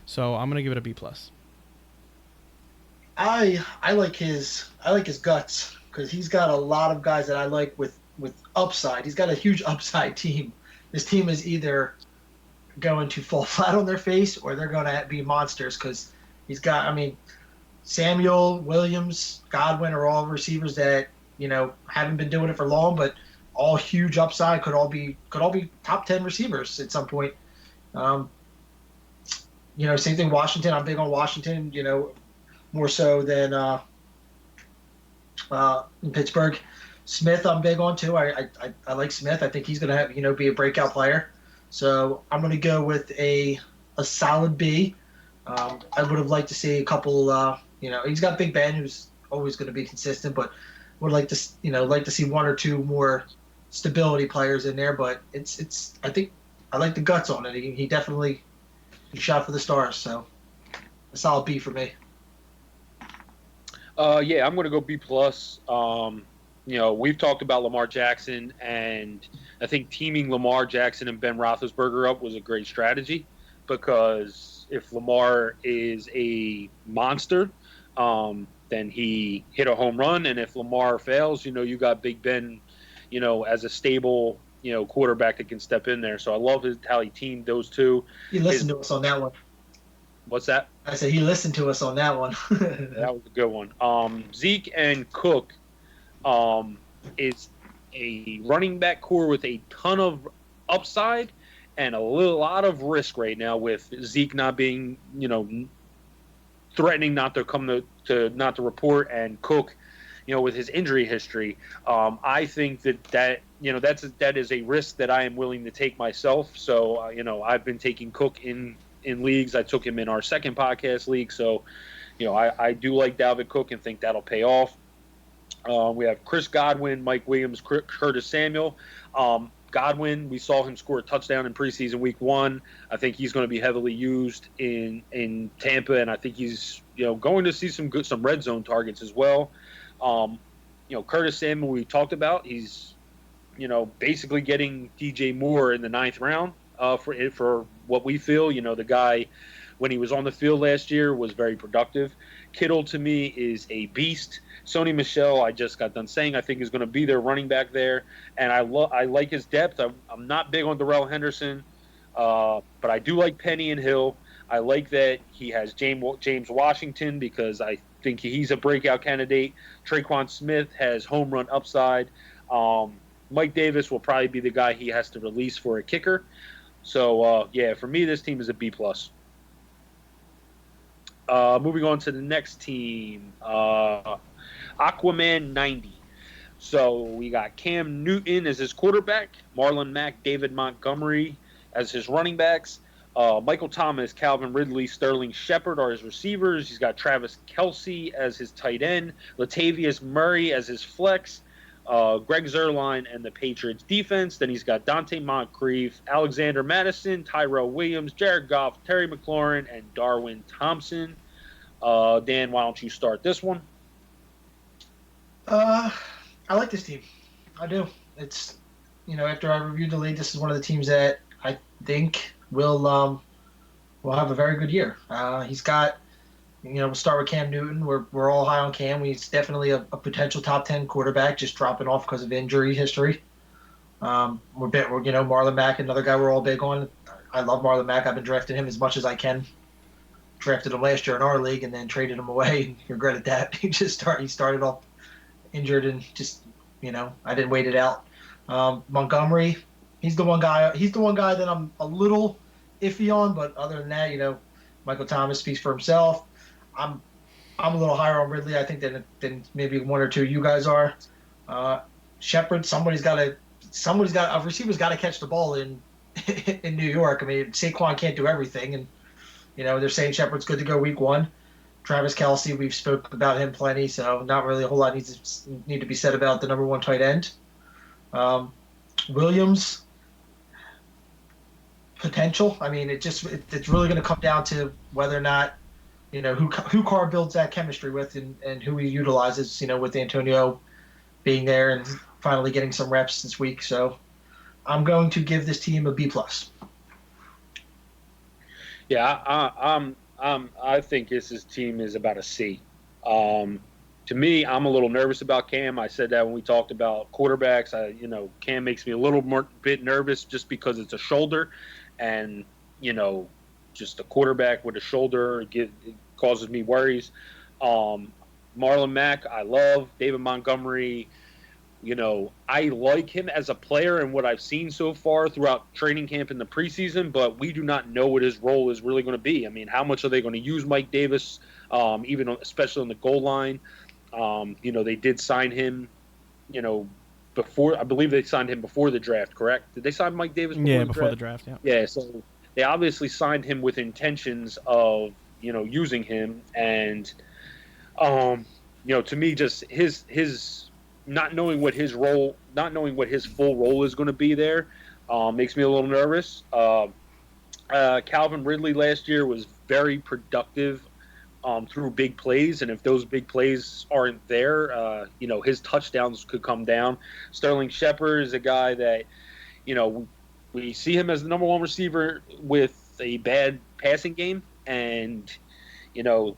So I'm gonna give it a B plus. I like his guts because he's got a lot of guys that I like with upside. He's got a huge upside team. This team is either going to fall flat on their face or they're going to be monsters because he's got. I mean, Samuel, Williams, Godwin are all receivers that haven't been doing it for long, but all huge upside. Could all be top 10 receivers at some point. Um, Same thing. Washington. I'm big on Washington. More so than in Pittsburgh. Smith, I'm big on too. I like Smith. I think he's going to have be a breakout player. So I'm going to go with a solid B. I would have liked to see a couple. He's got Big Ben, who's always going to be consistent, but would like to see one or two more stability players in there. But I think I like the guts on it. He definitely shot for the stars. So a solid B for me. Yeah, I'm going to go B plus. We've talked about Lamar Jackson, and I think teaming Lamar Jackson and Ben Roethlisberger up was a great strategy because if Lamar is a monster, then he hit a home run, and if Lamar fails, you got Big Ben, as a stable, quarterback that can step in there. So I love how he teamed those two. He listened to us on that one. What's that? I said he listened to us on that one. That was a good one. Zeke and Cook is a running back core with a ton of upside and a lot of risk right now with Zeke not being, threatening not to come not to report, and Cook, with his injury history. I think that is a risk that I am willing to take myself. So, I've been taking Cook in leagues. I took him in our second podcast league. So, I do like Dalvin Cook and think that'll pay off. We have Chris Godwin, Mike Williams, Curtis Samuel. Godwin, we saw him score a touchdown in preseason week 1. I think he's going to be heavily used in Tampa, and I think he's going to see some red zone targets as well. Curtis Samuel, we talked about, he's basically getting DJ Moore in the 9th round for what we feel. The guy, when he was on the field last year, was very productive. Kittle, to me, is a beast. Sony Michel, I just got done saying, I think is going to be their running back there, and I like his depth. I'm not big on Darrell Henderson, but I do like Penny and Hill. I like that he has James Washington because I think he's a breakout candidate. Traquan Smith has home run upside. Mike Davis will probably be the guy he has to release for a kicker. So, for me, this team is a B+. Moving on to the next team, Aquaman 90. So we got Cam Newton as his quarterback, Marlon Mack, David Montgomery as his running backs, Michael Thomas, Calvin Ridley, Sterling Shepard are his receivers. He's got Travis Kelce as his tight end, Latavius Murray as his flex, Greg Zuerlein and the Patriots defense. Then he's got Dante Moncrief, Alexander Madison, Tyrell Williams, Jared Goff, Terry McLaurin, and Darwin Thompson. Dan, why don't you start this one? I like this team. I do. It's after I reviewed the league, this is one of the teams that I think will have a very good year. He's got we'll start with Cam Newton. We're all high on Cam. He's definitely a potential top 10 quarterback, just dropping off because of injury history. We're Marlon Mack, another guy we're all big on. I love Marlon Mack. I've been drafting him as much as I can. Drafted him last year in our league and then traded him away and regretted that. He started off injured and just I didn't wait it out. Montgomery, he's the one guy that I'm a little iffy on, but other than that, Michael Thomas speaks for himself. I'm a little higher on Ridley, I think, than maybe one or two of you guys are. Shepard, a receiver's got to catch the ball in New York. I mean, Saquon can't do everything, and they're saying Shepard's good to go week 1. Travis Kelce, we've spoke about him plenty, so not really a whole lot need to be said about the number 1 tight end. Williams, potential. I mean, it's really going to come down to whether or not who Carr builds that chemistry with and who he utilizes. With Antonio being there and finally getting some reps this week. So I'm going to give this team a B plus. Yeah, I think his team is about a C. Um, to me, I'm a little nervous about Cam. I said that when we talked about quarterbacks. Cam makes me a little more bit nervous just because it's a shoulder, and you know, just a quarterback with a shoulder it causes me worries. Um, Marlon Mack, I love David Montgomery. I like him as a player and what I've seen so far throughout training camp in the preseason, but we do not know what his role is really going to be. I mean, how much are they going to use Mike Davis, even especially on the goal line? They did sign him, before I believe they signed him before the draft, correct? Did they sign Mike Davis before Yeah, the before the draft? draft. Yeah. Yeah, so they obviously signed him with intentions of, using him and to me, just his not knowing what his role, not knowing what his full role is going to be there, makes me a little nervous. Calvin Ridley last year was very productive through big plays, and if those big plays aren't there, his touchdowns could come down. Sterling Shepard is a guy that you know we see him as the number one receiver with a bad passing game, and you know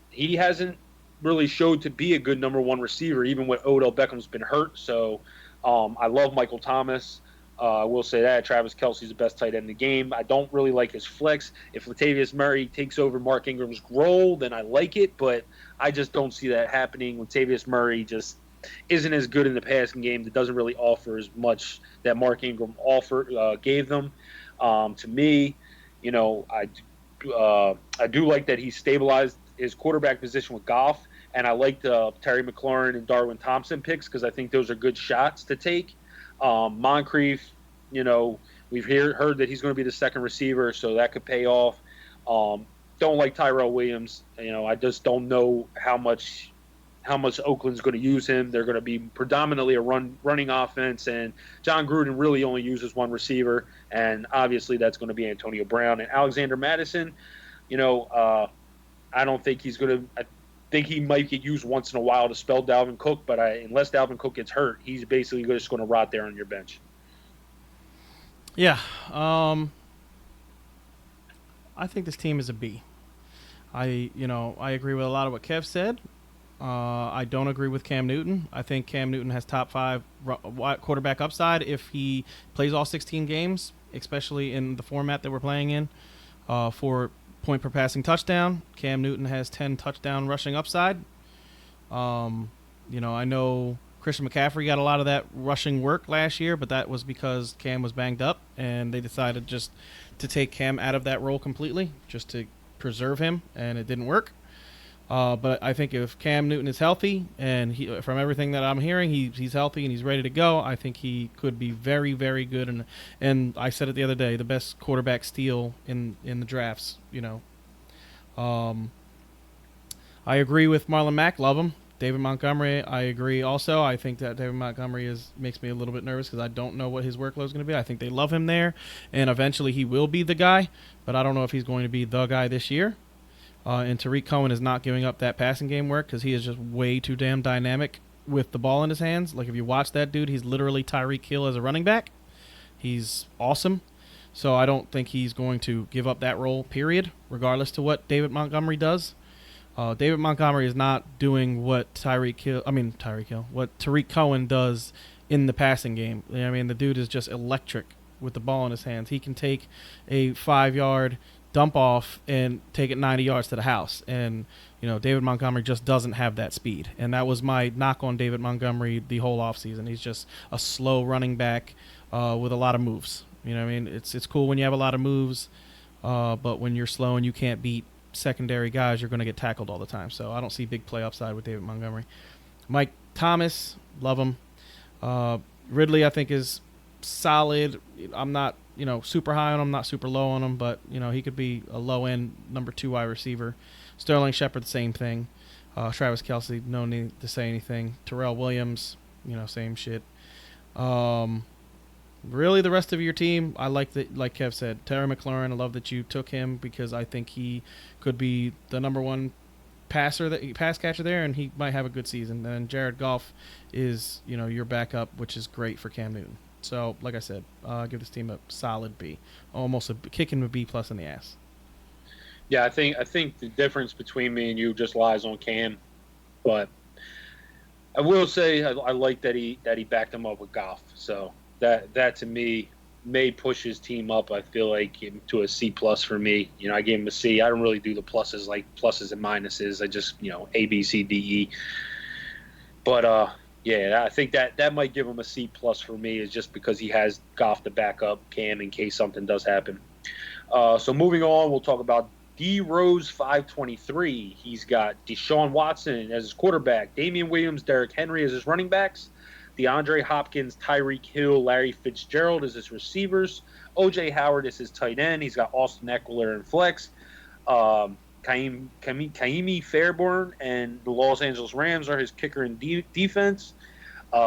he hasn't really showed to be a good number one receiver, even when Odell Beckham's been hurt. So I love Michael Thomas. I will say that Travis Kelce's the best tight end in the game. I don't really like his flex. If Latavius Murray takes over Mark Ingram's role, then I like it, but I just don't see that happening. Latavius Murray just isn't as good in the passing game. That doesn't really offer as much that Mark Ingram gave them. To me, I do like that he stabilized his quarterback position with Goff, and I like the Terry McLaurin and Darwin Thompson picks because I think those are good shots to take. Moncrief, we've heard that he's going to be the second receiver, so that could pay off. Don't like Tyrell Williams. I just don't know how much Oakland's going to use him. They're going to be predominantly a running offense, and John Gruden really only uses one receiver, and obviously that's going to be Antonio Brown and Alexander Madison. I don't think he's going to. I think he might get used once in a while to spell Dalvin Cook, but unless Dalvin Cook gets hurt, he's basically just going to rot there on your bench. Yeah. I think this team is a B. I agree with a lot of what Kev said. I don't agree with Cam Newton. I think Cam Newton has top 5 quarterback upside if he plays all 16 games, especially in the format that we're playing in. For point per passing touchdown, Cam Newton has 10 touchdown rushing upside. I know Christian McCaffrey got a lot of that rushing work last year, but that was because Cam was banged up, and they decided just to take Cam out of that role completely, just to preserve him, and it didn't work. But I think if Cam Newton is healthy, and from everything that I'm hearing, he's healthy and he's ready to go, I think he could be very, very good. And I said it the other day, the best quarterback steal in the drafts. I agree with Marlon Mack. Love him. David Montgomery, I agree also. I think that David Montgomery makes me a little bit nervous because I don't know what his workload is going to be. I think they love him there, and eventually he will be the guy, but I don't know if he's going to be the guy this year. And Tariq Cohen is not giving up that passing game work because he is just way too damn dynamic with the ball in his hands. Like, if you watch that dude, he's literally Tyreek Hill as a running back. He's awesome. So I don't think he's going to give up that role, period, regardless to what David Montgomery does. David Montgomery is not doing what what Tariq Cohen does in the passing game. The dude is just electric with the ball in his hands. He can take a 5-yard dump off and take it 90 yards to the house. And, David Montgomery just doesn't have that speed. And that was my knock on David Montgomery the whole offseason. He's just a slow running back with a lot of moves. It's cool when you have a lot of moves, but when you're slow and you can't beat secondary guys, you're going to get tackled all the time. So I don't see big play upside with David Montgomery. Mike Thomas, love him. Ridley, I think, is solid. I'm not super high on him, not super low on him, but he could be a low end number 2 wide receiver. Sterling Shepard, the same thing. Travis Kelce, no need to say anything. Terrell Williams, same shit. Really, the rest of your team, I like that. Like Kev said, Terry McLaurin, I love that you took him because I think he could be the number 1 pass catcher there, and he might have a good season. And Jared Goff is your backup, which is great for Cam Newton. So, like I said, give this team a solid B, almost kicking a B plus in the ass. Yeah, I think the difference between me and you just lies on Cam, but I will say I like that he backed him up with Goff. So that to me may push his team up. I feel like to a C plus for me. I gave him a C. I don't really do the pluses like pluses and minuses. I just A B C D E. But yeah, I think that might give him a C plus for me is just because he has Goff to back up Cam in case something does happen. So moving on, we'll talk about D Rose 523. He's got Deshaun Watson as his quarterback, Damian Williams, Derrick Henry as his running backs, DeAndre Hopkins, Tyreek Hill, Larry Fitzgerald as his receivers, OJ Howard as his tight end. He's got Austin Eckler and flex. Kaimi Fairborn and the Los Angeles Rams are his kicker and defense.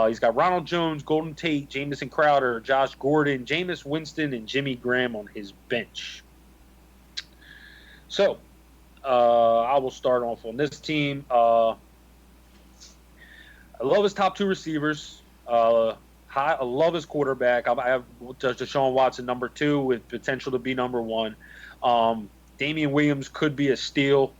He's got Ronald Jones, Golden Tate, Jamison Crowder, Josh Gordon, Jameis Winston, and Jimmy Graham on his bench. So, I will start off on this team. I love his top two receivers. I love his quarterback. I have Deshaun Watson number 2 with potential to be number 1. Damian Williams could be a steal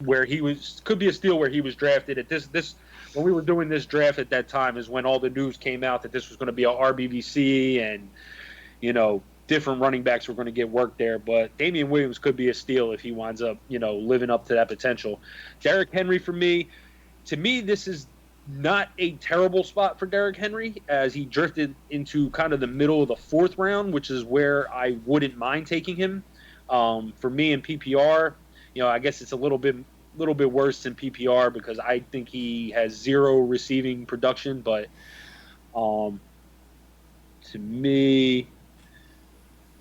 where he was drafted at this when we were doing this draft at that time is when all the news came out that this was going to be a RBBC and different running backs were going to get work there, but Damian Williams could be a steal if he winds up living up to that potential. Derrick Henry to me this is not a terrible spot for Derrick Henry as he drifted into kind of the middle of the 4th round, which is where I wouldn't mind taking him. For me in PPR, I guess it's a little bit worse than PPR because I think he has 0 receiving production, but to me,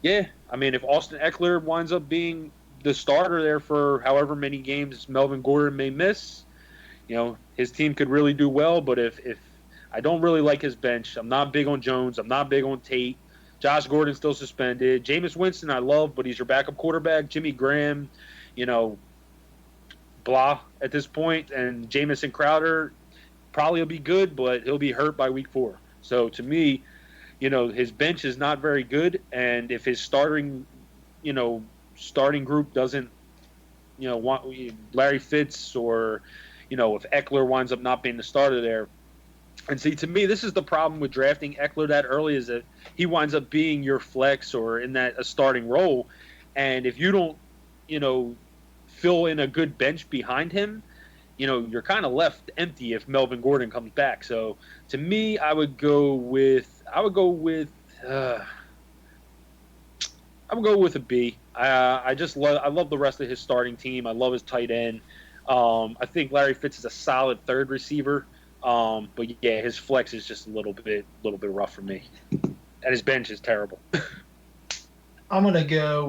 yeah, I mean, if Austin Eckler winds up being the starter there for however many games Melvin Gordon may miss, his team could really do well. But if I don't really like his bench, I'm not big on Jones. I'm not big on Tate. Josh Gordon's still suspended. Jameis Winston I love, but he's your backup quarterback. Jimmy Graham, blah at this point. And Jamison Crowder probably will be good, but he'll be hurt by week 4. So to me, his bench is not very good. And if his starting group doesn't, want Larry Fitz or, if Eckler winds up not being the starter there. And see, to me, this is the problem with drafting Eckler that early is that he winds up being your flex or in a starting role. And if you don't, fill in a good bench behind him, you're kind of left empty if Melvin Gordon comes back. So to me, I would go with a B. I love the rest of his starting team. I love his tight end. I think Larry Fitz is a solid 3rd receiver. But yeah, his flex is just a little bit rough for me, and his bench is terrible. I'm gonna go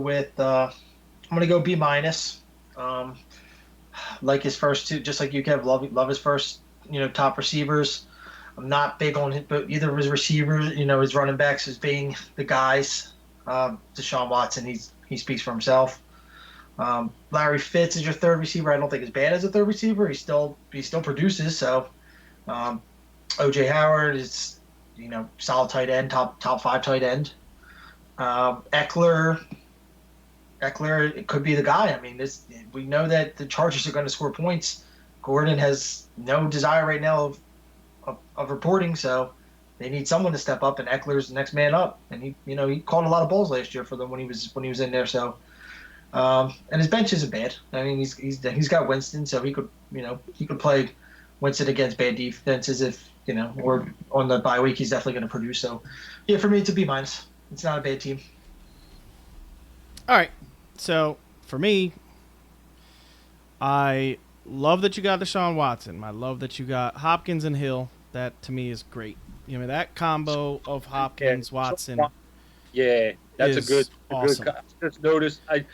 B minus. Like his first 2, just like you, Kev. Love his first top receivers. I'm not big on either of his receivers. His running backs as being the guys. Deshaun Watson, he speaks for himself. Larry Fitz is your 3rd receiver. I don't think as bad as a 3rd receiver. He still produces. So OJ Howard is solid tight end, top 5 tight end. Eckler, it could be the guy. I mean, we know that the Chargers are going to score points. Gordon has no desire right now of reporting, so they need someone to step up, and Eckler's the next man up. And he caught a lot of balls last year for them when he was in there. So, and his bench isn't bad. I mean, he's got Winston, so he could play Winston against bad defenses if or on the bye week he's definitely going to produce. So, yeah, for me it's a B minus. It's not a bad team. All right. So, for me, I love that you got Deshaun Watson. I love that you got Hopkins and Hill. That, to me, is great. That combo of Hopkins, Watson. Yeah, that's awesome. Good. Just noticed, I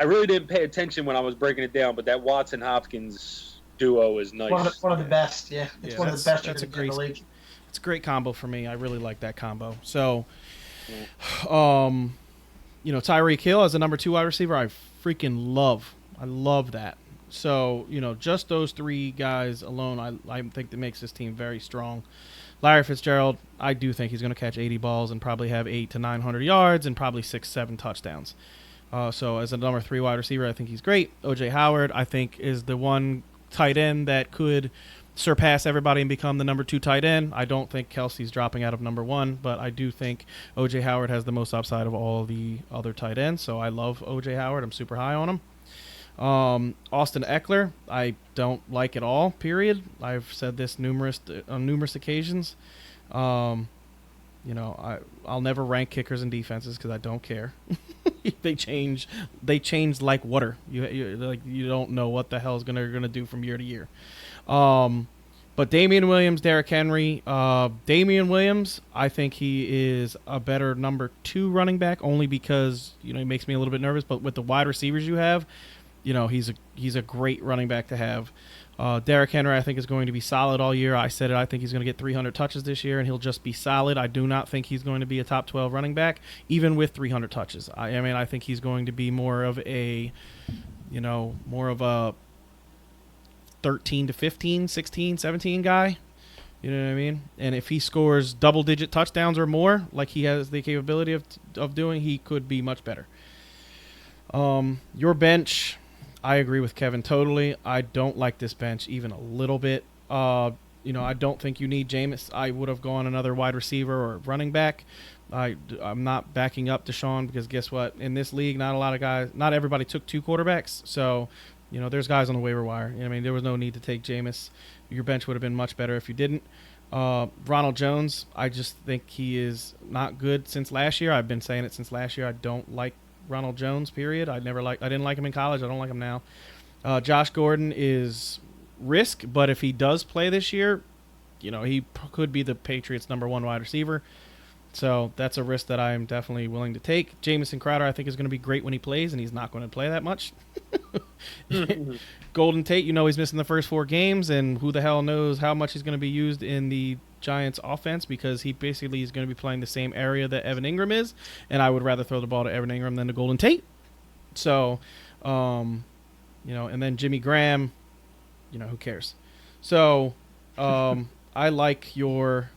really didn't pay attention when I was breaking it down, but that Watson-Hopkins duo is nice. One of the best, yeah. It's one of the best in the league. It's a great combo for me. I really like that combo. So, Tyreek Hill as a number 2 wide receiver, I freaking love. I love that. So, just those 3 guys alone, I think that makes this team very strong. Larry Fitzgerald, I do think he's going to catch 80 balls and probably have 800 to 900 yards and probably 6-7 touchdowns. So as a number 3 wide receiver, I think he's great. O.J. Howard, I think, is the one tight end that could surpass everybody and become the number 2 tight end. I don't think Kelsey's dropping out of number 1, but I do think O.J. Howard has the most upside of all the other tight ends. So I love O.J. Howard. I'm super high on him. Austin Eckler, I don't like at all, period. I've said this on numerous occasions. I'll never rank kickers and defenses because I don't care. They change like water. You don't know what the hell is gonna do from year to year. But Damian Williams, Derrick Henry, Damian Williams, I think he is a better number 2 running back only because he makes me a little bit nervous. But with the wide receivers you have, he's a great running back to have. Derrick Henry, I think, is going to be solid all year. I said it. I think he's going to get 300 touches this year, and he'll just be solid. I do not think he's going to be a top 12 running back, even with 300 touches. I think he's going to be more of a 13 to 15, 16, 17 guy. You know what I mean? And if he scores double-digit touchdowns or more, like he has the capability of doing, he could be much better. Your bench, I agree with Kevin totally. I don't like this bench even a little bit. I don't think you need Jameis. I would have gone another wide receiver or running back. I'm not backing up Deshaun because guess what? In this league, not everybody took 2 quarterbacks. So, there's guys on the waiver wire. There was no need to take Jameis. Your bench would have been much better if you didn't. Ronald Jones, I just think he is not good since last year. I've been saying it since last year. I don't like Ronald Jones, period. I didn't like him in college. I don't like him now. Josh Gordon is risk, but if he does play this year, he could be the Patriots' number 1 wide receiver. So that's a risk that I'm definitely willing to take. Jamison Crowder, I think, is going to be great when he plays, and he's not going to play that much. Golden Tate, he's missing the first 4 games, and who the hell knows how much he's going to be used in the Giants offense because he basically is going to be playing the same area that Evan Ingram is, and I would rather throw the ball to Evan Ingram than to Golden Tate. So, and then Jimmy Graham, who cares? So, I like your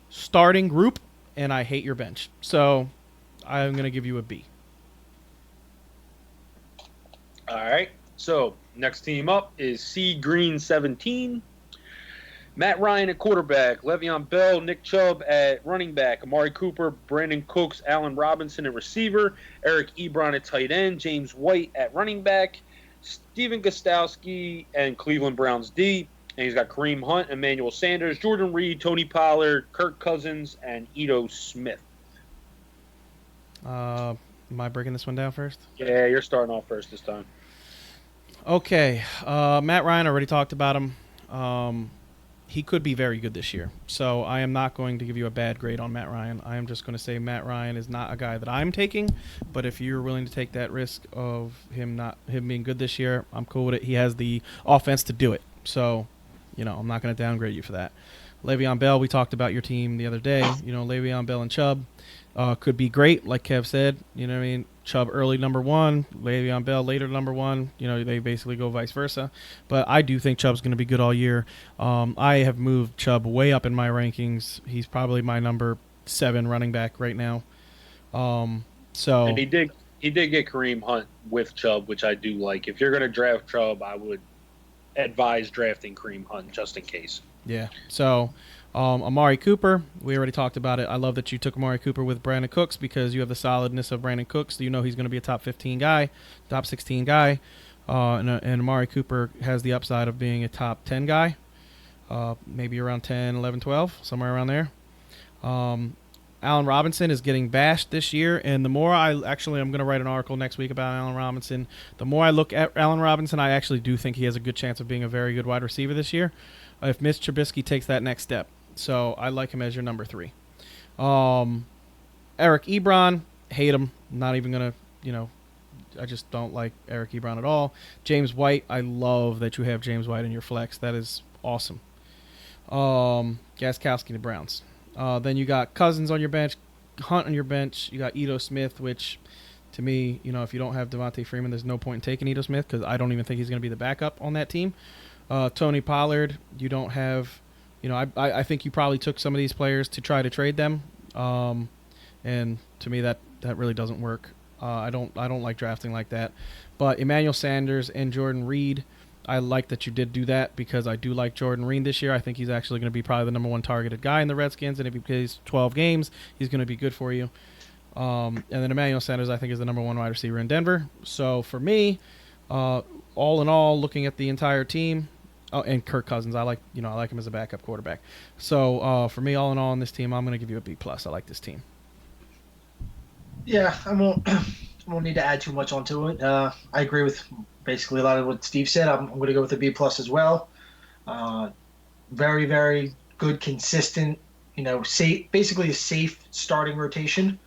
starting group, and I hate your bench. So, I'm going to give you a B. All right. So, next team up is C Green 17. Matt Ryan at quarterback, Le'Veon Bell, Nick Chubb at running back, Amari Cooper, Brandon Cooks, Allen Robinson at receiver, Eric Ebron at tight end, James White at running back, Steven Gostkowski and Cleveland Browns D. And he's got Kareem Hunt, Emmanuel Sanders, Jordan Reed, Tony Pollard, Kirk Cousins, and Ito Smith. Am I breaking this one down first? Yeah, you're starting off first this time. Okay. Matt Ryan, already talked about him. He could be very good this year. So I am not going to give you a bad grade on Matt Ryan. I am just going to say Matt Ryan is not a guy that I'm taking. But if you're willing to take that risk of him being good this year, I'm cool with it. He has the offense to do it. So, I'm not going to downgrade you for that. Le'Veon Bell, we talked about your team the other day. Le'Veon Bell and Chubb could be great, like Kev said. You know what I mean? Chubb early number 1, Le'Veon Bell later number 1. They basically go vice versa. But I do think Chubb's going to be good all year. I have moved Chubb way up in my rankings. He's probably my number 7 running back right now. And he did get Kareem Hunt with Chubb, which I do like. If you're going to draft Chubb, I would advise drafting Kareem Hunt just in case. Yeah. So Amari Cooper, we already talked about it. I love that you took Amari Cooper with Brandon Cooks because you have the solidness of Brandon Cooks. He's going to be a top 15 guy, top 16 guy. And Amari Cooper has the upside of being a top 10 guy, maybe around 10, 11, 12, somewhere around there. Allen Robinson is getting bashed this year, and the more I'm going to write an article next week about Allen Robinson. The more I look at Allen Robinson, I actually do think he has a good chance of being a very good wide receiver this year if Mitch Trubisky takes that next step. So I like him as your number 3. Eric Ebron, hate him. Not even going to, I just don't like Eric Ebron at all. James White, I love that you have James White in your flex. That is awesome. Gostkowski to Browns. Then you got Cousins on your bench, Hunt on your bench. You got Ito Smith, which to me, if you don't have Devontae Freeman, there's no point in taking Ito Smith because I don't even think he's going to be the backup on that team. Tony Pollard, you don't have I think you probably took some of these players to try to trade them, and to me that really doesn't work. I don't like drafting like that. But Emmanuel Sanders and Jordan Reed, I like that you did do that because I do like Jordan Reed this year. I think he's actually going to be probably the number one targeted guy in the Redskins, and if he plays 12 games, he's going to be good for you. And then Emmanuel Sanders, I think, is the number one wide receiver in Denver. So for me, all in all, looking at the entire team, and Kirk Cousins, I like him as a backup quarterback. So for me, all in all, on this team, I'm going to give you a B+. I like this team. Yeah, I won't need to add too much onto it. I agree with basically a lot of what Steve said. I'm going to go with a B+ as well. Very, very good, consistent, safe, basically a safe starting rotation.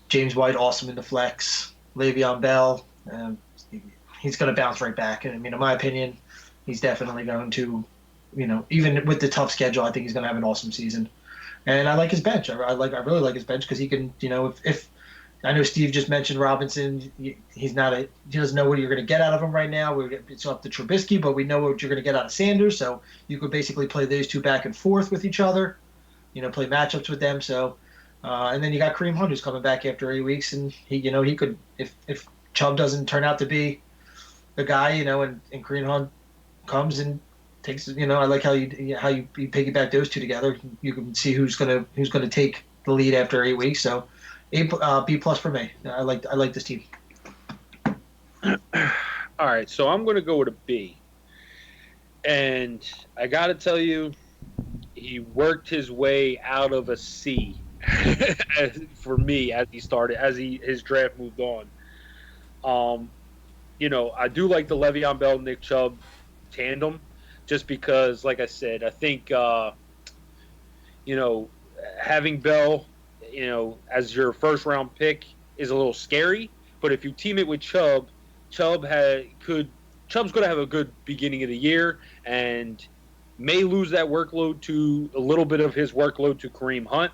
James White, awesome in the flex. Le'Veon Bell, he's going to bounce right back. And in my opinion, he's definitely going to, even with the tough schedule, I think he's going to have an awesome season. And I like his bench. I really like his bench because he can, if I know Steve just mentioned Robinson, he doesn't know what you're going to get out of him right now. It's up to Trubisky, but we know what you're going to get out of Sanders. So you could basically play those two back and forth with each other, play matchups with them. So, and then you got Kareem Hunt who's coming back after 8 weeks, and he could, if Chubb doesn't turn out to be the guy, and Kareem Hunt comes and takes, I like how you piggyback those two together. You can see who's gonna take the lead after 8 weeks. So, B+ for me. I like this team. All right, so I'm gonna go with a B, and I gotta tell you, he worked his way out of a C for me as his draft moved on. I do like the Le'Veon Bell Nick Chubb tandem. Just because, like I said, I think, having Bell, as your first-round pick is a little scary. But if you team it with Chubb, Chubb's going to have a good beginning of the year and may lose that workload to a little bit of his workload to Kareem Hunt.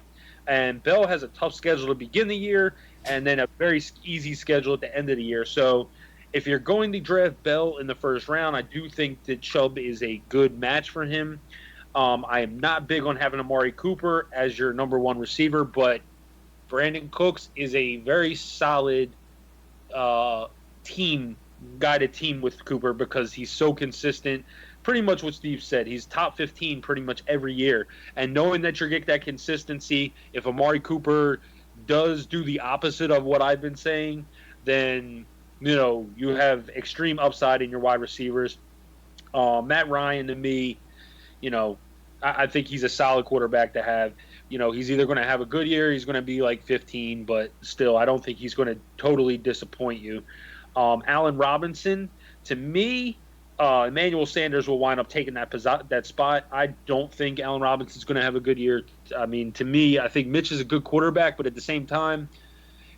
And Bell has a tough schedule to begin the year and then a very easy schedule at the end of the year. So if you're going to draft Bell in the first round, I do think that Chubb is a good match for him. I am not big on having Amari Cooper as your number one receiver, but Brandon Cooks is a very solid guided team with Cooper because he's so consistent. Pretty much what Steve said. He's top 15 pretty much every year. And knowing that you're getting that consistency, if Amari Cooper does do the opposite of what I've been saying, then you have extreme upside in your wide receivers. Matt Ryan, to me, I think he's a solid quarterback to have. He's either going to have a good year, he's going to be like 15, but still, I don't think he's going to totally disappoint you. Allen Robinson, to me, Emmanuel Sanders will wind up taking that spot. I don't think Allen Robinson's going to have a good year. I mean, to me, I think Mitch is a good quarterback, but at the same time,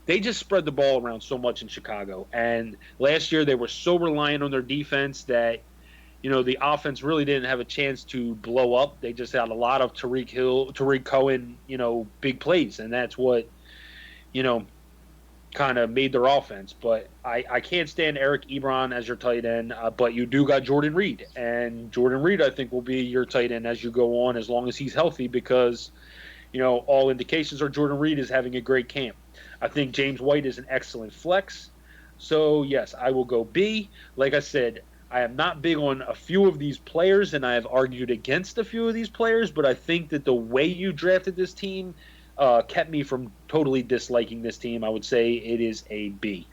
they just spread the ball around so much in Chicago. And last year they were so reliant on their defense that, the offense really didn't have a chance to blow up. They just had a lot of Tariq Cohen, big plays. And that's what, kind of made their offense. But I can't stand Eric Ebron as your tight end, but you do got Jordan Reed. And Jordan Reed, I think, will be your tight end as you go on, as long as he's healthy, because, all indications are Jordan Reed is having a great camp. I think James White is an excellent flex. So, yes, I will go B. Like I said, I am not big on a few of these players, and I have argued against a few of these players, but I think that the way you drafted this team kept me from totally disliking this team. I would say it is a B.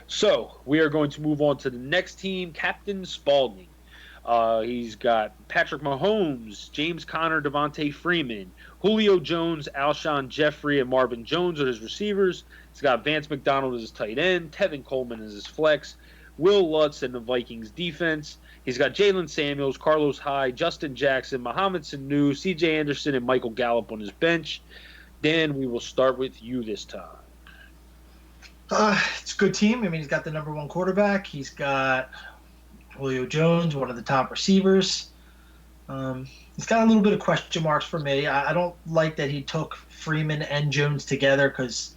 So, we are going to move on to the next team, Captain Spaulding. He's got Patrick Mahomes, James Conner, Devontae Freeman, Julio Jones, Alshon Jeffrey, and Marvin Jones are his receivers. He's got Vance McDonald as his tight end, Tevin Coleman as his flex, Will Lutz and the Vikings defense. He's got Jalen Samuels, Carlos Hyde, Justin Jackson, Mohamed Sanu, CJ Anderson, and Michael Gallup on his bench. Dan, we will start with you this time. It's a good team. I mean, he's got the number one quarterback. He's got Julio Jones, one of the top receivers. He's got a little bit of question marks for me. I don't like that he took Freeman and Jones together because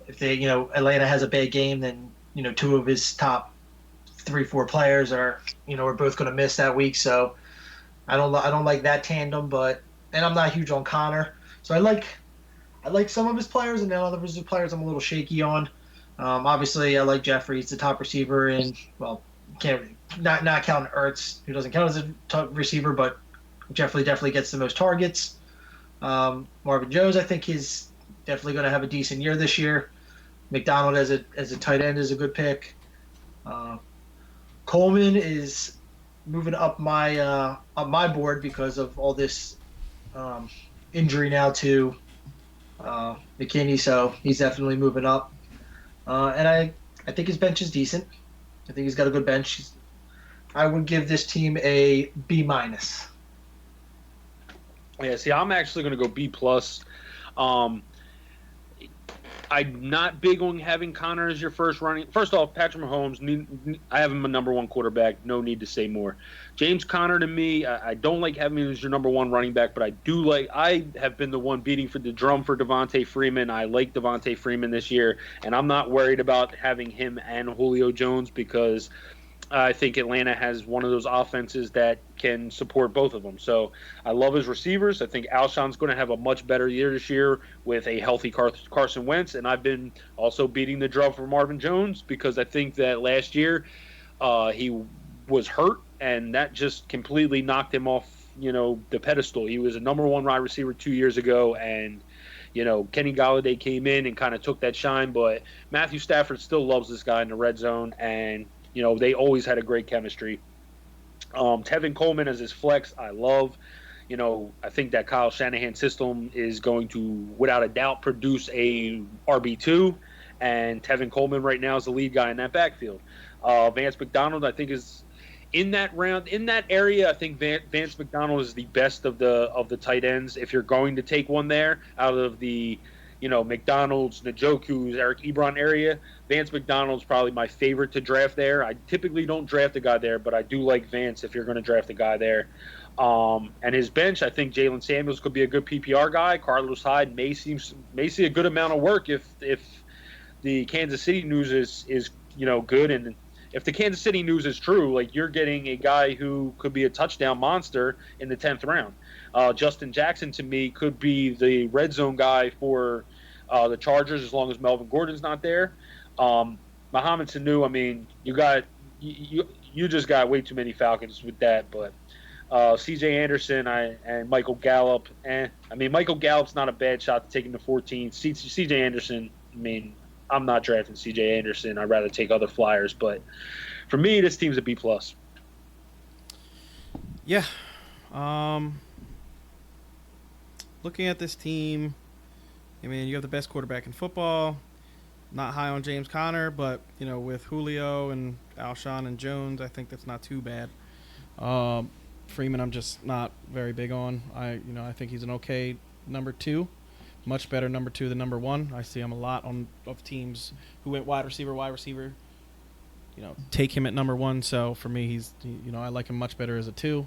if Atlanta has a bad game, then, two of his top 3-4 players are both going to miss that week. So I don't like that tandem, and I'm not huge on Connor. So I like some of his players, and then other of his players I'm a little shaky on. Obviously, I like Jeffrey. He's the top receiver, and well, can't not counting Ertz, who doesn't count as a top receiver, but Jeffrey definitely gets the most targets. Marvin Jones, I think he's definitely going to have a decent year this year. McDonald as a tight end is a good pick. Uh, Coleman is moving up my board because of all this um, injury now to McKinney, so he's definitely moving up. And I think his bench is decent. I think he's got a good bench. I would give this team a B minus. Yeah, see, I'm actually going to go B plus. Um, I'm not big on having Connor as your first running. First off, Patrick Mahomes, I have him a number one quarterback. No need to say more. James Conner, to me, I don't like having him as your number one running back, but I have been the one beating for the drum for Devontae Freeman. I like Devontae Freeman this year, and I'm not worried about having him and Julio Jones because I think Atlanta has one of those offenses that can support both of them. So I love his receivers. I think Alshon's going to have a much better year this year with a healthy Carson Wentz. And I've been also beating the drum for Marvin Jones because I think that last year he was hurt, and that just completely knocked him off, the pedestal. He was a number one wide receiver 2 years ago, and Kenny Golladay came in and kind of took that shine. But Matthew Stafford still loves this guy in the red zone, and they always had a great chemistry. Tevin Coleman as his flex, I love. I think that Kyle Shanahan system is going to, without a doubt, produce a RB2, and Tevin Coleman right now is the lead guy in that backfield. Vance McDonald, I think, is in that area. I think Vance McDonald is the best of the tight ends. If you're going to take one there out of the McDonald's, Njoku's, Eric Ebron area, Vance McDonald's probably my favorite to draft there. I typically don't draft a guy there, but I do like Vance if you're going to draft a guy there. And his bench, I think Jalen Samuels could be a good PPR guy. Carlos Hyde may see a good amount of work if the Kansas City news is good, and if the Kansas City news is true, like, you're getting a guy who could be a touchdown monster in the 10th round. Justin Jackson, to me, could be the red zone guy for the Chargers as long as Melvin Gordon's not there. Mohamed Sanu, I mean, you just got way too many Falcons with that. But C.J. Anderson and Michael Gallup, Michael Gallup's not a bad shot to take him to 14. C.J. Anderson, I'm not drafting C.J. Anderson. I'd rather take other flyers. But for me, this team's a B plus. Yeah. Looking at this team, you have the best quarterback in football. Not high on James Conner, but with Julio and Alshon and Jones, I think that's not too bad. Freeman, I'm just not very big on. I think he's an okay number 2, much better number 2 than number 1. I see him a lot of teams who went wide receiver. Take him at number 1. So for me, he's I like him much better as a 2.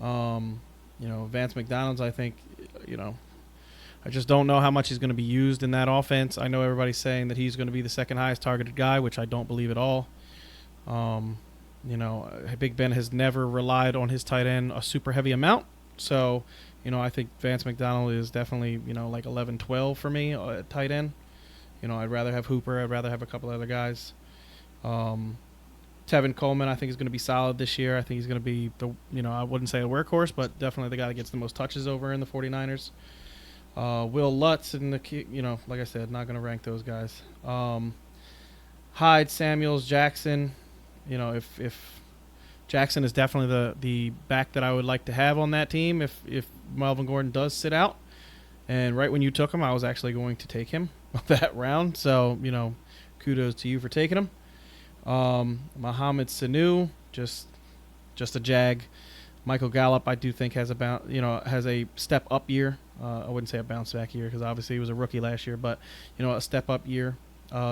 Vance McDonald's, I think, I just don't know how much he's going to be used in that offense. I know everybody's saying that he's going to be the second highest targeted guy, which I don't believe at all. Big Ben has never relied on his tight end a super heavy amount. So, I think Vance McDonald is definitely, like 11, 12 for me at tight end. I'd rather have Hooper. I'd rather have a couple other guys. Tevin Coleman, I think, is going to be solid this year. I think he's going to be I wouldn't say a workhorse, but definitely the guy that gets the most touches over in the 49ers. Will Lutz and like I said, not going to rank those guys. Hyde, Samuels, Jackson. If Jackson is definitely the back that I would like to have on that team if Melvin Gordon does sit out. And right when you took him, I was actually going to take him that round. So, kudos to you for taking him. Mohamed Sanu, just a jag. Michael Gallup, I do think has a step up year. I wouldn't say a bounce back year because obviously he was a rookie last year, but a step up year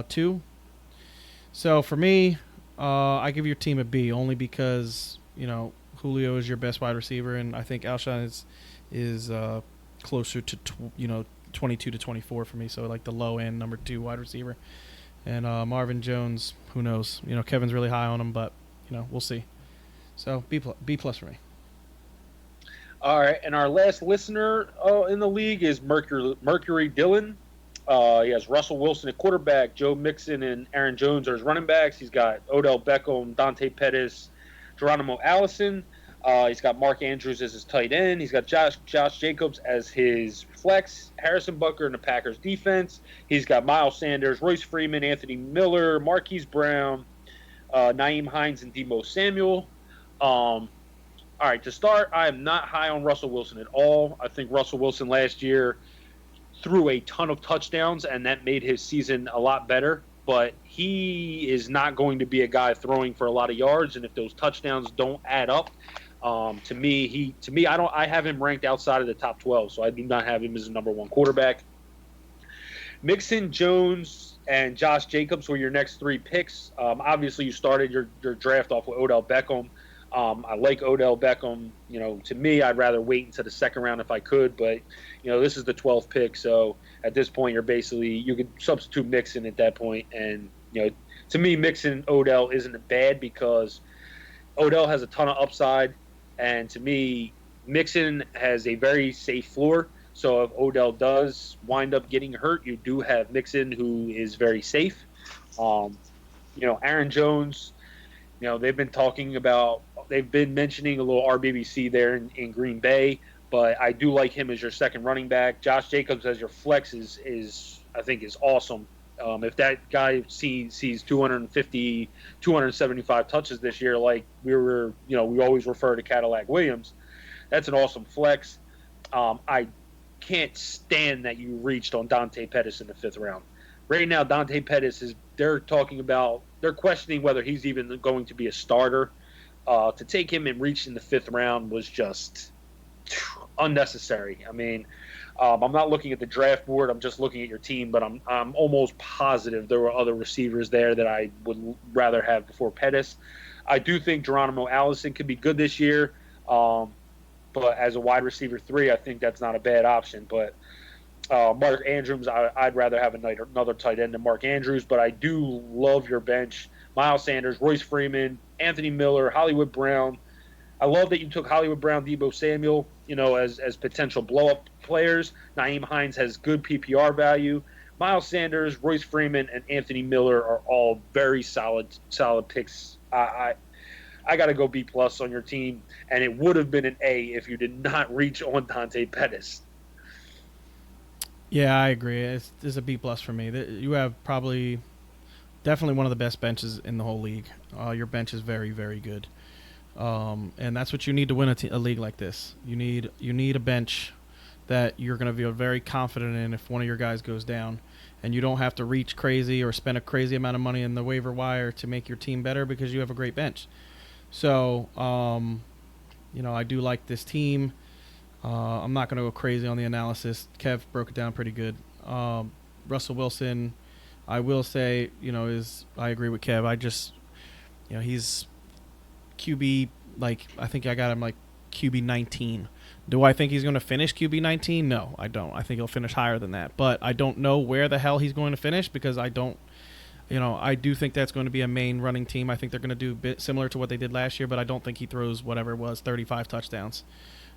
too. So for me, I give your team a B only because Julio is your best wide receiver, and I think Alshon is closer to 22 to 24 for me. So like the low end number 2 wide receiver. And Marvin Jones, who knows? Kevin's really high on him, but we'll see. So B plus for me. All right, and our last listener in the league is Mercury Dillon. He has Russell Wilson at quarterback, Joe Mixon and Aaron Jones are his running backs. He's got Odell Beckham, Dante Pettis, Geronimo Allison. He's got Mark Andrews as his tight end. He's got Josh Jacobs as his flex, Harrison Butker in the Packers defense. He's got Miles Sanders, Royce Freeman, Anthony Miller, Marquise Brown, Naeem Hines, and Deebo Samuel. All right, to start, I am not high on Russell Wilson at all. I think Russell Wilson last year threw a ton of touchdowns, and that made his season a lot better. But he is not going to be a guy throwing for a lot of yards, and if those touchdowns don't add up, to me, I have him ranked outside of the top 12, so I do not have him as a number one quarterback. Mixon, Jones, and Josh Jacobs were your next three picks. Obviously, you started your draft off with Odell Beckham. I like Odell Beckham. To me, I'd rather wait until the second round if I could, but this is the 12th pick, so at this point, you could substitute Mixon at that point, and to me, Mixon Odell isn't bad because Odell has a ton of upside, and to me, Mixon has a very safe floor. So if Odell does wind up getting hurt, you do have Mixon, who is very safe. Aaron Jones. They've been mentioning a little RBBC there in Green Bay, but I do like him as your second running back. Josh Jacobs as your flex is awesome. If that guy sees 250, 275 touches this year, like we always refer to Cadillac Williams, that's an awesome flex. I can't stand that you reached on Dante Pettis in the 5th round. Right now, Dante Pettis they're questioning whether he's even going to be a starter. To take him and reach in the 5th round was just unnecessary. I mean, I'm not looking at the draft board. I'm just looking at your team, but I'm almost positive there were other receivers there that I would rather have before Pettis. I do think Geronimo Allison could be good this year, but as a wide receiver 3, I think that's not a bad option. But Mark Andrews, I'd rather have another tight end than Mark Andrews, but I do love your bench. Miles Sanders, Royce Freeman, Anthony Miller, Hollywood Brown. I love that you took Hollywood Brown, Deebo Samuel, as potential blow-up players. Naeem Hines has good PPR value. Miles Sanders, Royce Freeman, and Anthony Miller are all very solid picks. I got to go B+ on your team, and it would have been an A if you did not reach on Dante Pettis. Yeah, I agree. It's a B+ for me. You have definitely one of the best benches in the whole league. Your bench is very, very good, and that's what you need to win a league like this. You need a bench that you're going to feel very confident in if one of your guys goes down, and you don't have to reach crazy or spend a crazy amount of money in the waiver wire to make your team better because you have a great bench. So, I do like this team. I'm not going to go crazy on the analysis. Kev broke it down pretty good. Russell Wilson, I will say, I agree with Kev. I just, he's QB, I think I got him QB 19. Do I think he's going to finish QB 19? No, I don't. I think he'll finish higher than that. But I don't know where the hell he's going to finish because I don't, I do think that's going to be a main running team. I think they're going to do a bit similar to what they did last year, but I don't think he throws whatever it was, 35 touchdowns.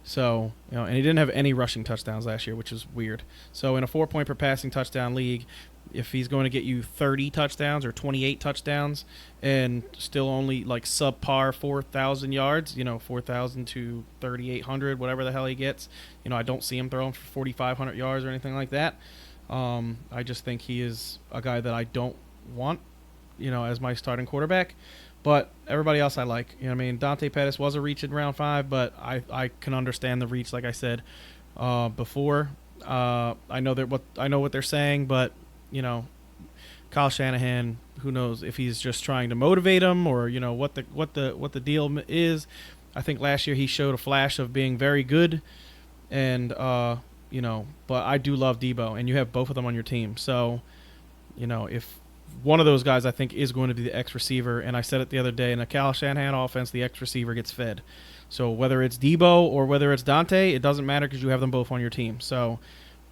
So, and he didn't have any rushing touchdowns last year, which is weird. So in a 4-point per passing touchdown league, if he's going to get you 30 touchdowns or 28 touchdowns and still only subpar 4,000 yards, 4,000 to 3,800, whatever the hell he gets, I don't see him throwing for 4,500 yards or anything like that. I just think he is a guy that I don't want, as my starting quarterback. But everybody else I like. Dante Pettis was a reach in round 5, but I can understand the reach, like I said before. I know what they're saying, but Kyle Shanahan, who knows if he's just trying to motivate him or what the deal is. I think last year he showed a flash of being very good, and but I do love Deebo, and you have both of them on your team. So if one of those guys I think is going to be the X receiver, and I said it the other day, in a Kyle Shanahan offense, the X receiver gets fed. So whether it's Deebo or whether it's Dante, it doesn't matter because you have them both on your team. So,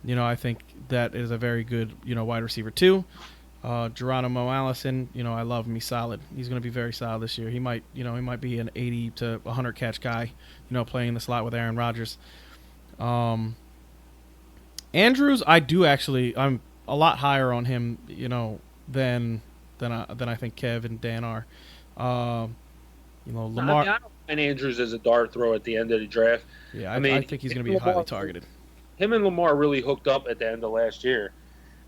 I think that is a very good, wide receiver too. Geronimo Allison, I love him. He's solid. He's going to be very solid this year. He might be an 80 to 100 catch guy, playing in the slot with Aaron Rodgers. Andrews, I do actually. I'm a lot higher on him, than I think Kev and Dan are. Uh, Lamar. I don't find Andrews as a dart throw at the end of the draft. Yeah, I mean, I think he's going to be highly targeted. Him and Lamar really hooked up at the end of last year.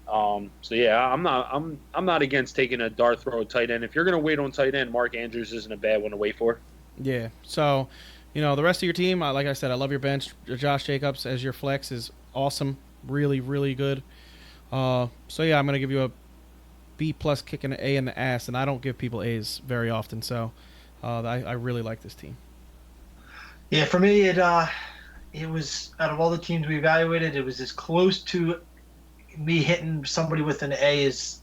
So yeah, I'm not against taking a dart throw at tight end. If you're going to wait on tight end, Mark Andrews isn't a bad one to wait for. Yeah. So, the rest of your team, like I said, I love your bench. Josh Jacobs as your flex is awesome. Really, really good. So yeah, I'm going to give you a B plus kick and an A in the ass, and I don't give people A's very often. So I really like this team. Yeah, for me, it was, out of all the teams we evaluated, it was as close to me hitting somebody with an A as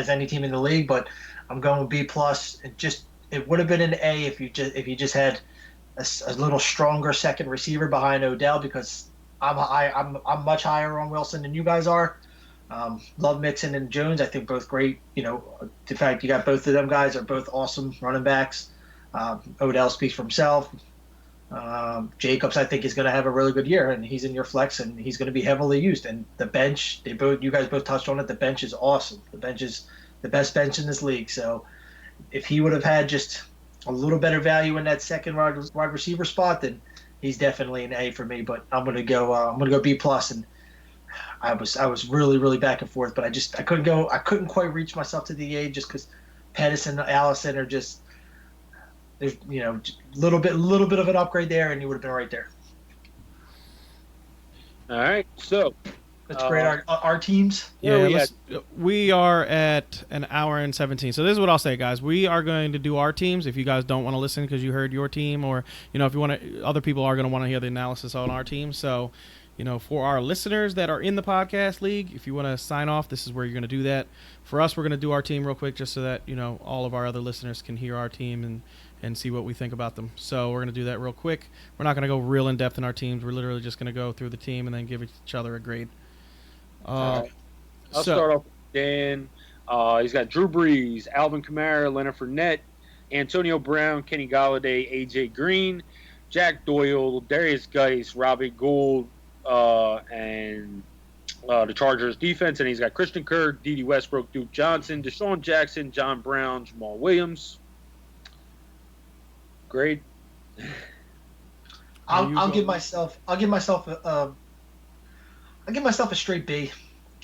any team in the league. But I'm going with B plus. It would have been an A if you just had a little stronger second receiver behind Odell, because I'm much higher on Wilson than you guys are. Love Mixon and Jones. I think both great. The fact you got both of them guys are both awesome running backs. Odell speaks for himself. Jacobs, I think, is going to have a really good year, and he's in your flex, and he's going to be heavily used. And the bench, you guys both touched on it. The bench is awesome. The bench is the best bench in this league. So if he would have had just a little better value in that second wide receiver spot, then he's definitely an A for me. But I'm going to go B plus. And I was really, really back and forth, but I couldn't quite reach myself to the A, just because Pettis and Allison are just, there's little bit of an upgrade there, and you would have been right there. All right, so let's grade our teams. Yeah, we are at an hour and 17. So this is what I'll say, guys. We are going to do our teams. If you guys don't want to listen because you heard your team, or if you want to, other people are going to want to hear the analysis on our team. So, for our listeners that are in the podcast league, if you want to sign off, this is where you're going to do that. For us, we're going to do our team real quick, just so that all of our other listeners can hear our team and see what we think about them. So we're going to do that real quick. We're not going to go real in-depth in our teams. We're literally just going to go through the team and then give each other a grade. Right. I'll start off with Dan. He's got Drew Brees, Alvin Kamara, Leonard Fournette, Antonio Brown, Kenny Galladay, A.J. Green, Jack Doyle, Darius Geis, Robbie Gould, and the Chargers defense. And he's got Christian Kirk, Dede Westbrook, Duke Johnson, Deshaun Jackson, John Brown, Jamal Williams. Great. I'll give myself a straight B.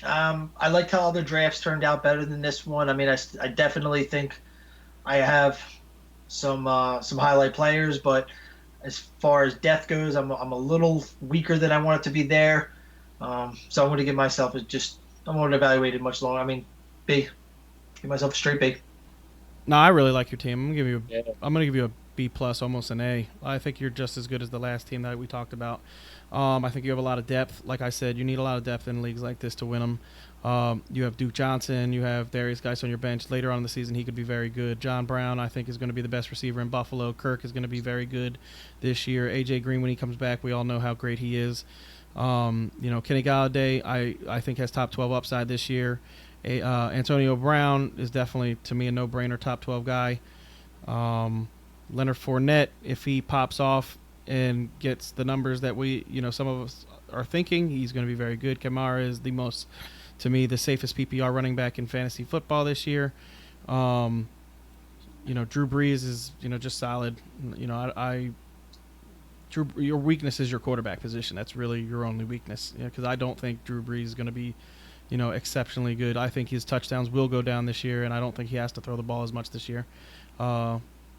I liked how other drafts turned out better than this one. I mean, I definitely think I have some highlight players, but as far as depth goes, I'm a little weaker than I want it to be there. So I'm going to give myself I won't evaluate it much longer. I mean, B. Give myself a straight B. No, I really like your team. I'm going to give you a B plus, almost an A. I think you're just as good as the last team that we talked about. I think you have a lot of depth. Like I said, you need a lot of depth in leagues like this to win them. You have Duke Johnson. You have Darius Geis on your bench. Later on in the season, he could be very good. John Brown, I think, is going to be the best receiver in Buffalo. Kirk is going to be very good this year. A.J. Green, when he comes back, we all know how great he is. Kenny Galladay, I think, has top 12 upside this year. Antonio Brown is definitely, to me, a no-brainer top 12 guy. Leonard Fournette, if he pops off and gets the numbers that we, some of us are thinking, he's going to be very good. Kamara is to me, the safest PPR running back in fantasy football this year. Drew Brees is, just solid. Your weakness is your quarterback position. That's really your only weakness, because I don't think Drew Brees is going to be, exceptionally good. I think his touchdowns will go down this year, and I don't think he has to throw the ball as much this year.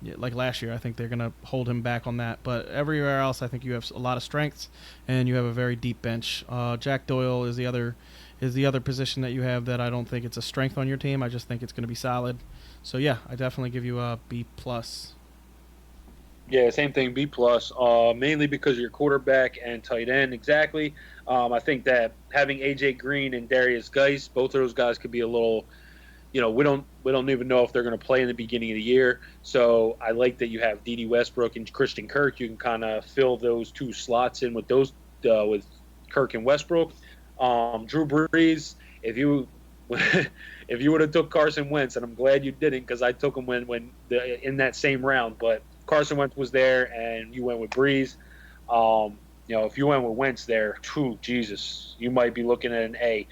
Like last year, I think they're going to hold him back on that. But everywhere else, I think you have a lot of strengths, and you have a very deep bench. Jack Doyle is the other position that you have that I don't think it's a strength on your team. I just think it's going to be solid. So yeah, I definitely give you a B plus. Yeah, same thing, B plus. Mainly because of your quarterback and tight end. Exactly. I think that having A.J. Green and Darius Geis, both of those guys could be a little. We don't even know if they're going to play in the beginning of the year. So I like that you have Dede Westbrook and Christian Kirk. You can kind of fill those two slots in with those with Kirk and Westbrook. Drew Brees, if you if you would have took Carson Wentz, and I'm glad you didn't because I took him in that same round. But Carson Wentz was there, and you went with Breeze. If you went with Wentz there, Jesus, you might be looking at an A.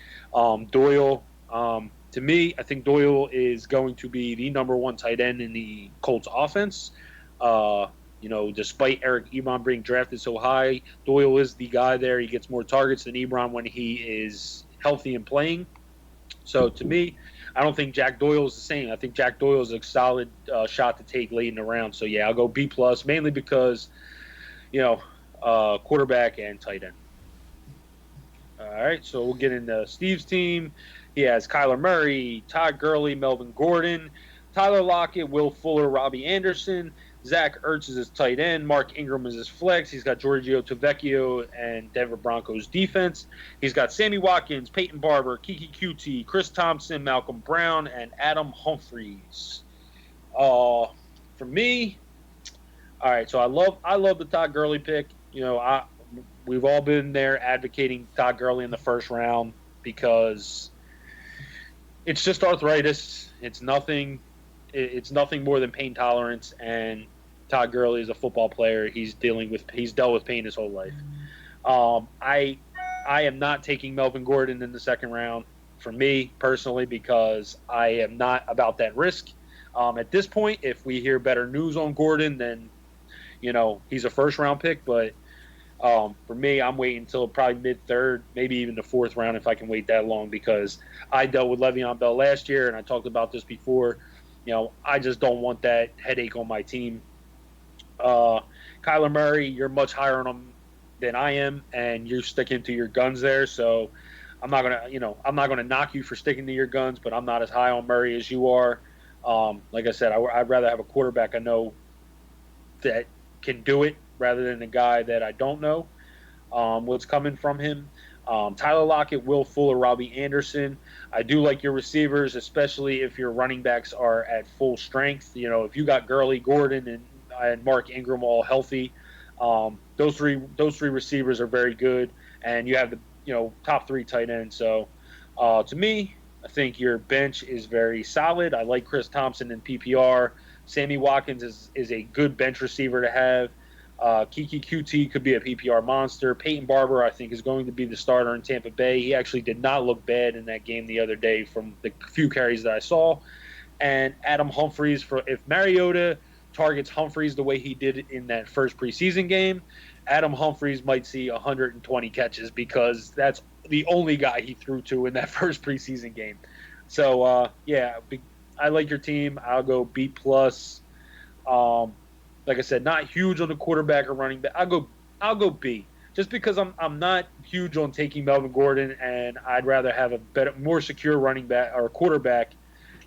Doyle, to me, I think Doyle is going to be the number one tight end in the Colts offense. Despite Eric Ebron being drafted so high, Doyle is the guy there. He gets more targets than Ebron when he is healthy and playing. So to me, I don't think Jack Doyle is the same. I think Jack Doyle is a solid shot to take late in the round. So yeah, I'll go B plus, mainly because quarterback and tight end. All right, so we'll get into Steve's team. He has Kyler Murray, Todd Gurley, Melvin Gordon, Tyler Lockett, Will Fuller, Robbie Anderson. Zach Ertz is his tight end. Mark Ingram is his flex. He's got Giorgio Tavecchio and Denver Broncos defense. He's got Sammy Watkins, Peyton Barber, Kiki Qt, Chris Thompson, Malcolm Brown, and Adam Humphries. For me, all right. So I love the Todd Gurley pick. We've all been there advocating Todd Gurley in the first round because it's just arthritis. It's nothing. It's nothing more than pain tolerance, and Todd Gurley is a football player. He's dealt with pain his whole life. I am not taking Melvin Gordon in the second round for me personally because I am not about that risk. At this point, if we hear better news on Gordon, then he's a first round pick. But for me, I'm waiting until probably mid-third, maybe even the fourth round if I can wait that long because I dealt with Le'Veon Bell last year, and I talked about this before. I just don't want that headache on my team. Kyler Murray, you're much higher on him than I am, and you're sticking to your guns there. So I'm not gonna knock you for sticking to your guns, but I'm not as high on Murray as you are. Like I said, I'd rather have a quarterback I know that can do it rather than a guy that I don't know what's coming from him. Tyler Lockett, Will Fuller, Robbie Anderson. I do like your receivers, especially if your running backs are at full strength. If you got Gurley, Gordon, and Mark Ingram all healthy, those three receivers are very good, and you have the top three tight ends. So to me, I think your bench is very solid. I like Chris Thompson in PPR. Sammy Watkins is a good bench receiver to have. Kiki Qt could be a PPR monster. Peyton Barber, I think, is going to be the starter in Tampa Bay. He actually did not look bad in that game the other day from the few carries that I saw. And Adam Humphries, if Mariota targets Humphries the way he did in that first preseason game, Adam Humphries might see 120 catches because that's the only guy he threw to in that first preseason game. So, I like your team. I'll go B+. Like I said, not huge on the quarterback or running back. I'll go B, just because I'm not huge on taking Melvin Gordon, and I'd rather have a more secure running back or quarterback.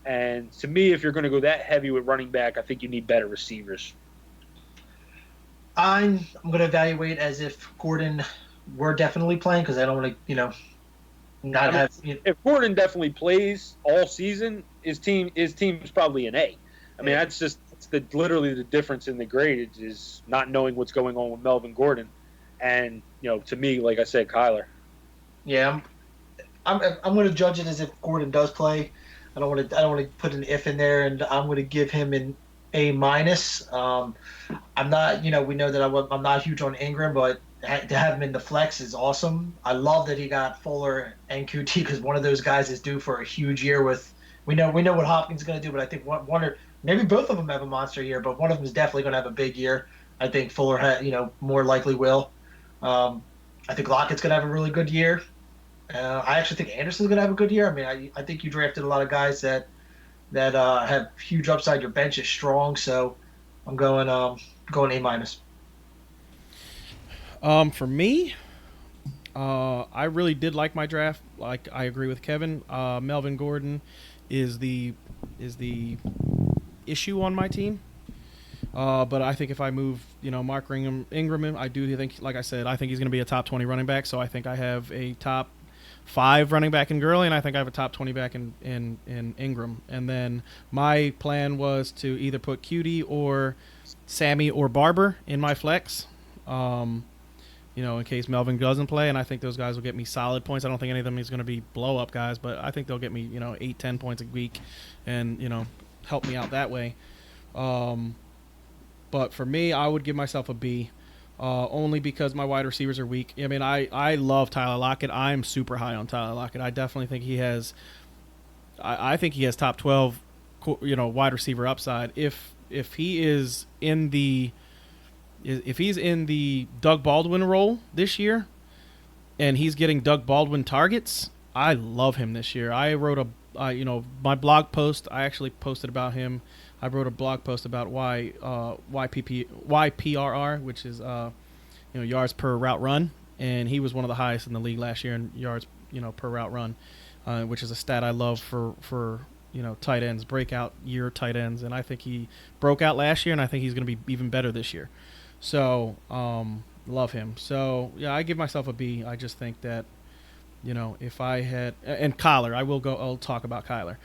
And to me, if you're going to go that heavy with running back, I think you need better receivers. I'm going to evaluate as if Gordon were definitely playing because I don't want to not have. If Gordon definitely plays all season, his team's probably an A. I mean, that's just. Literally the difference in the grade is not knowing what's going on with Melvin Gordon, and to me, like I said, Kyler. Yeah, I'm going to judge it as if Gordon does play. I don't want to put an if in there, and I'm going to give him an A-. I'm not, we know that I'm not huge on Ingram, but to have him in the flex is awesome. I love that he got Fuller and QT because one of those guys is due for a huge year. We know what Hopkins is going to do, but I think one or maybe both of them have a monster year, but one of them is definitely going to have a big year. I think Fuller, more likely will. I think Lockett's going to have a really good year. I actually think Anderson's going to have a good year. I mean, I think you drafted a lot of guys that have huge upside. Your bench is strong, so I'm going A-. For me, I really did like my draft. Like, I agree with Kevin. Melvin Gordon is the issue on my team. But I think if I move, Mark Ingram, I do think, like I said, I think he's going to be a top 20 running back. So I think I have a top 5 running back in Gurley, and I think I have a top 20 back in Ingram. And then my plan was to either put Cutie or Sammy or Barber in my flex. in case Melvin doesn't play, and I think those guys will get me solid points. I don't think any of them is going to be blow-up guys, but I think they'll get me, 8, 10 points a week and, help me out that way. But for me, I would give myself a B, only because my wide receivers are weak. I mean, I love Tyler Lockett. I'm super high on Tyler Lockett. I definitely think he has I think he has top 12, wide receiver upside. If he is in the if he's in the Doug Baldwin role this year, and he's getting Doug Baldwin targets, I love him this year. I wrote my blog post. I actually posted about him. I wrote a blog post about YPRR, which is yards per route run, and he was one of the highest in the league last year in yards per route run, which is a stat I love for tight ends, breakout year tight ends, and I think he broke out last year, and I think he's going to be even better this year. So love him. So yeah, I give myself a B. I just think that if I had and Kyler, I'll talk about Kyler.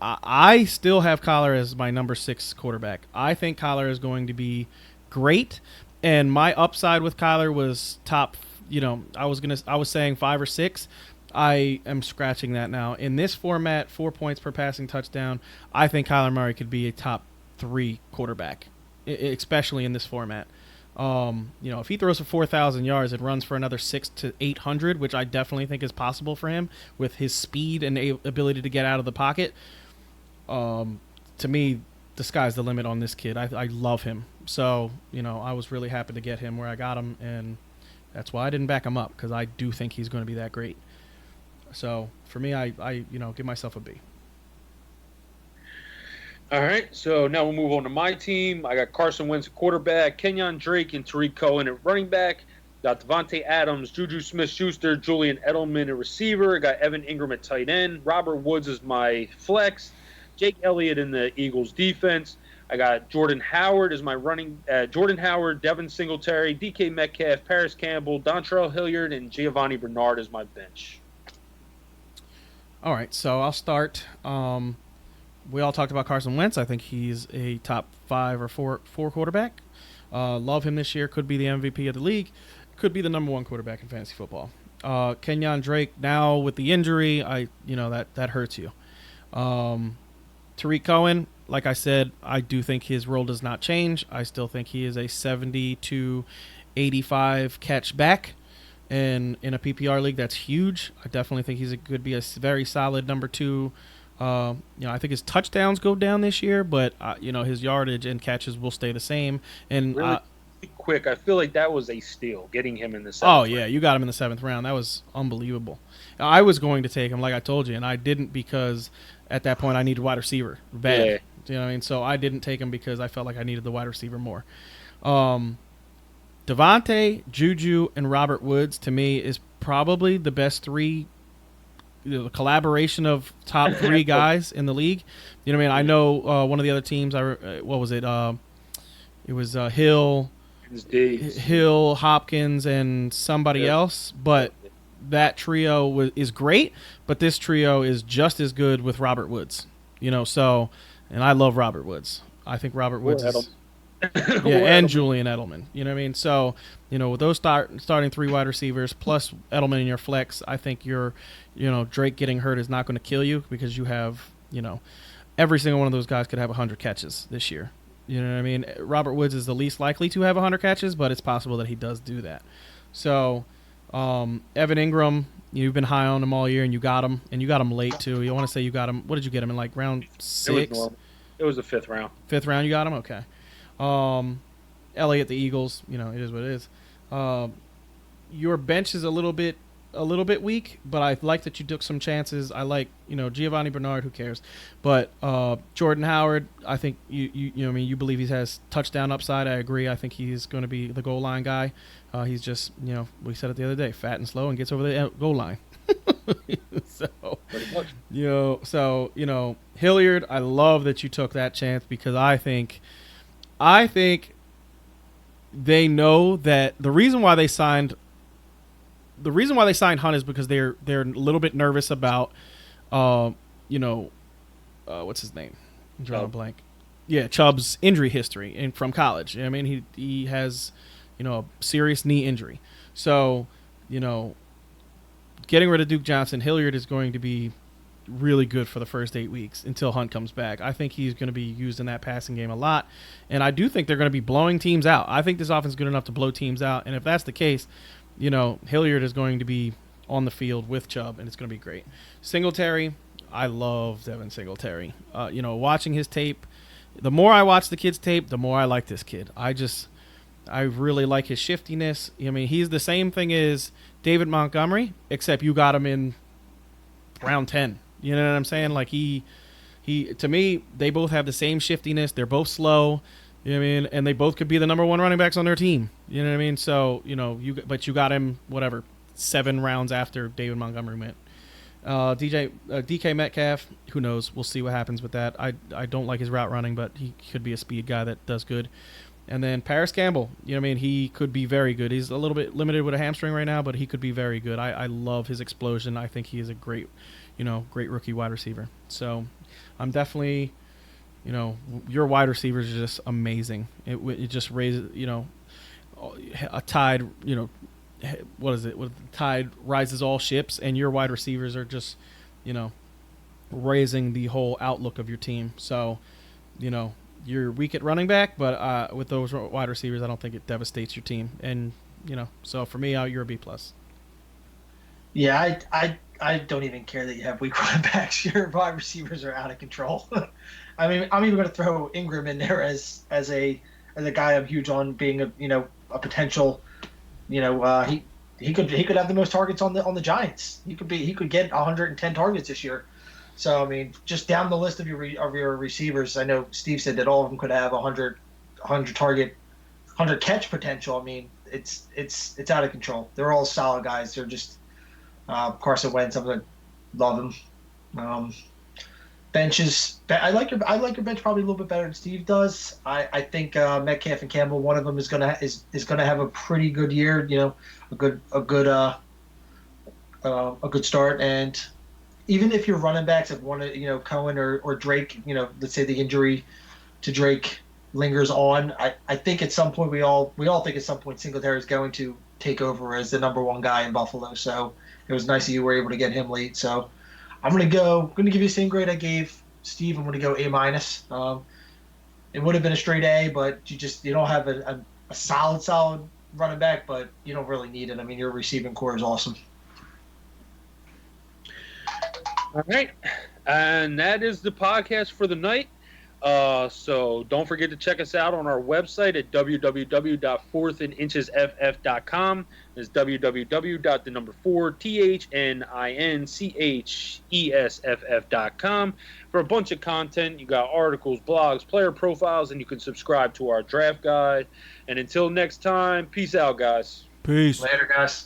I still have Kyler as my number 6 quarterback. I think Kyler is going to be great, and my upside with Kyler was top. I was saying 5 or 6. I am scratching that now. In this format, 4 points per passing touchdown, I think Kyler Murray could be a top 3 quarterback, especially in this format. If he throws for 4,000 yards and runs for another 600 to 800, which I definitely think is possible for him with his speed and ability to get out of the pocket. To me, the sky's the limit on this kid. I love him. So, I was really happy to get him where I got him, and that's why I didn't back him up, because I do think he's going to be that great. So, for me, I give myself a B. All right, so now we'll move on to my team. I got Carson Wentz at quarterback, Kenyon Drake and Tariq Cohen at running back. Got Devontae Adams, Juju Smith-Schuster, Julian Edelman at receiver. I got Evan Ingram at tight end. Robert Woods is my flex. Jake Elliott in the Eagles defense. I got Jordan Howard as my Jordan Howard, Devin Singletary, DK Metcalf, Paris Campbell, Dontrell Hilliard, and Giovanni Bernard as my bench. All right, so I'll start. We all talked about Carson Wentz. I think he's a top 5 or 4 quarterback. Love him this year. Could be the MVP of the league. Could be the number 1 quarterback in fantasy football. Kenyon Drake, now with the injury, that hurts you. Tariq Cohen, like I said, I do think his role does not change. I still think he is a 70 to 85 catch back. And in a PPR league, that's huge. I definitely think could be a very solid number 2. I think his touchdowns go down this year, but his yardage and catches will stay the same. And really quick, I feel like that was a steal getting him in the 7th. Oh yeah, you got him in the 7th round. That was unbelievable. I was going to take him, like I told you, and I didn't because at that point I needed wide receiver bad. Yeah. You know what I mean? So I didn't take him because I felt like I needed the wide receiver more. Devontae, Juju, and Robert Woods to me is probably the best 3. The collaboration of top 3 guys in the league. You know what I mean? I know one of the other teams. What was it? It was Hill, Hopkins, and somebody else. But that trio is great. But this trio is just as good with Robert Woods. So, and I love Robert Woods. I think Robert Woods is. And Julian Edelman. You know what I mean? So, with those starting 3 wide receivers plus Edelman in your flex, I think Drake getting hurt is not going to kill you because you have, every single one of those guys could have 100 catches this year. You know what I mean? Robert Woods is the least likely to have 100 catches, but it's possible that he does do that. So, Evan Ingram, you've been high on him all year, and you got him late too. You want to say you got him? What did you get him in, like round 6? It was the 5th round. 5th round, you got him? Okay. Elliott, the Eagles, it is what it is. Your bench is a little bit weak, but I like that you took some chances. I like, Giovanni Bernard, who cares? But Jordan Howard, I think you believe he has touchdown upside. I agree. I think he's going to be the goal line guy. He's just, we said it the other day, fat and slow and gets over the goal line. So, Hilliard, I love that you took that chance because I think they know that the reason why they signed Hunt is because they're a little bit nervous about what's his name? I'm drawing a blank. Yeah, Chubb's injury history from college. I mean, he has a serious knee injury. So, getting rid of Duke Johnson, Hilliard is going to be really good for the first 8 weeks until Hunt comes back. I think he's going to be used in that passing game a lot, and I do think they're going to be blowing teams out. I think this offense is good enough to blow teams out, and if that's the case, Hilliard is going to be on the field with Chubb, and it's going to be great. Singletary, I love Devin Singletary. Watching his tape, the more I watch the kid's tape, the more I like this kid. I really like his shiftiness. I mean, he's the same thing as David Montgomery, except you got him in round 10. You know what I'm saying? Like he to me, they both have the same shiftiness. They're both slow. You know what I mean? And they both could be the number one running backs on their team. You know what I mean? So, but you got him, 7 rounds after David Montgomery went. DK Metcalf, who knows? We'll see what happens with that. I don't like his route running, but he could be a speed guy that does good. And then Paris Campbell, he could be very good. He's a little bit limited with a hamstring right now, but he could be very good. I love his explosion. I think he is a great rookie wide receiver. So I'm definitely, your wide receivers are just amazing. It just raises, a tide, what is it? The tide rises all ships, and your wide receivers are just, raising the whole outlook of your team. So, you're weak at running back, but with those wide receivers, I don't think it devastates your team. And, so for me, you're a B+. Yeah, I don't even care that you have weak running backs. Your wide receivers are out of control. I mean, I'm even going to throw Ingram in there as a guy I'm huge on being a potential. He could have the most targets on the Giants. He could get 110 targets this year. So I mean, just down the list of your receivers, I know Steve said that all of them could have 100 target, 100 catch potential. I mean, it's out of control. They're all solid guys. They're just Carson Wentz. I'm gonna love him. Benches. I like your bench probably a little bit better than Steve does. I think Metcalf and Campbell, one of them is gonna have a pretty good year. A good start. And even if your running backs have one, Cohen or Drake, let's say the injury to Drake lingers on, I think at some point we all think at some point Singletary is going to take over as the number one guy in Buffalo. So it was nice that you were able to get him late. So I'm going to give you the same grade I gave Steve. I'm going to go A-. It would have been a straight A, but you don't have a solid running back, but you don't really need it. I mean, your receiving core is awesome. All right. And that is the podcast for the night. So don't forget to check us out on our website at www.fourthandinchesff.com. That's www.4thandinchesff.com. For a bunch of content, you got articles, blogs, player profiles, and you can subscribe to our draft guide. And until next time, peace out, guys. Peace. Later, guys.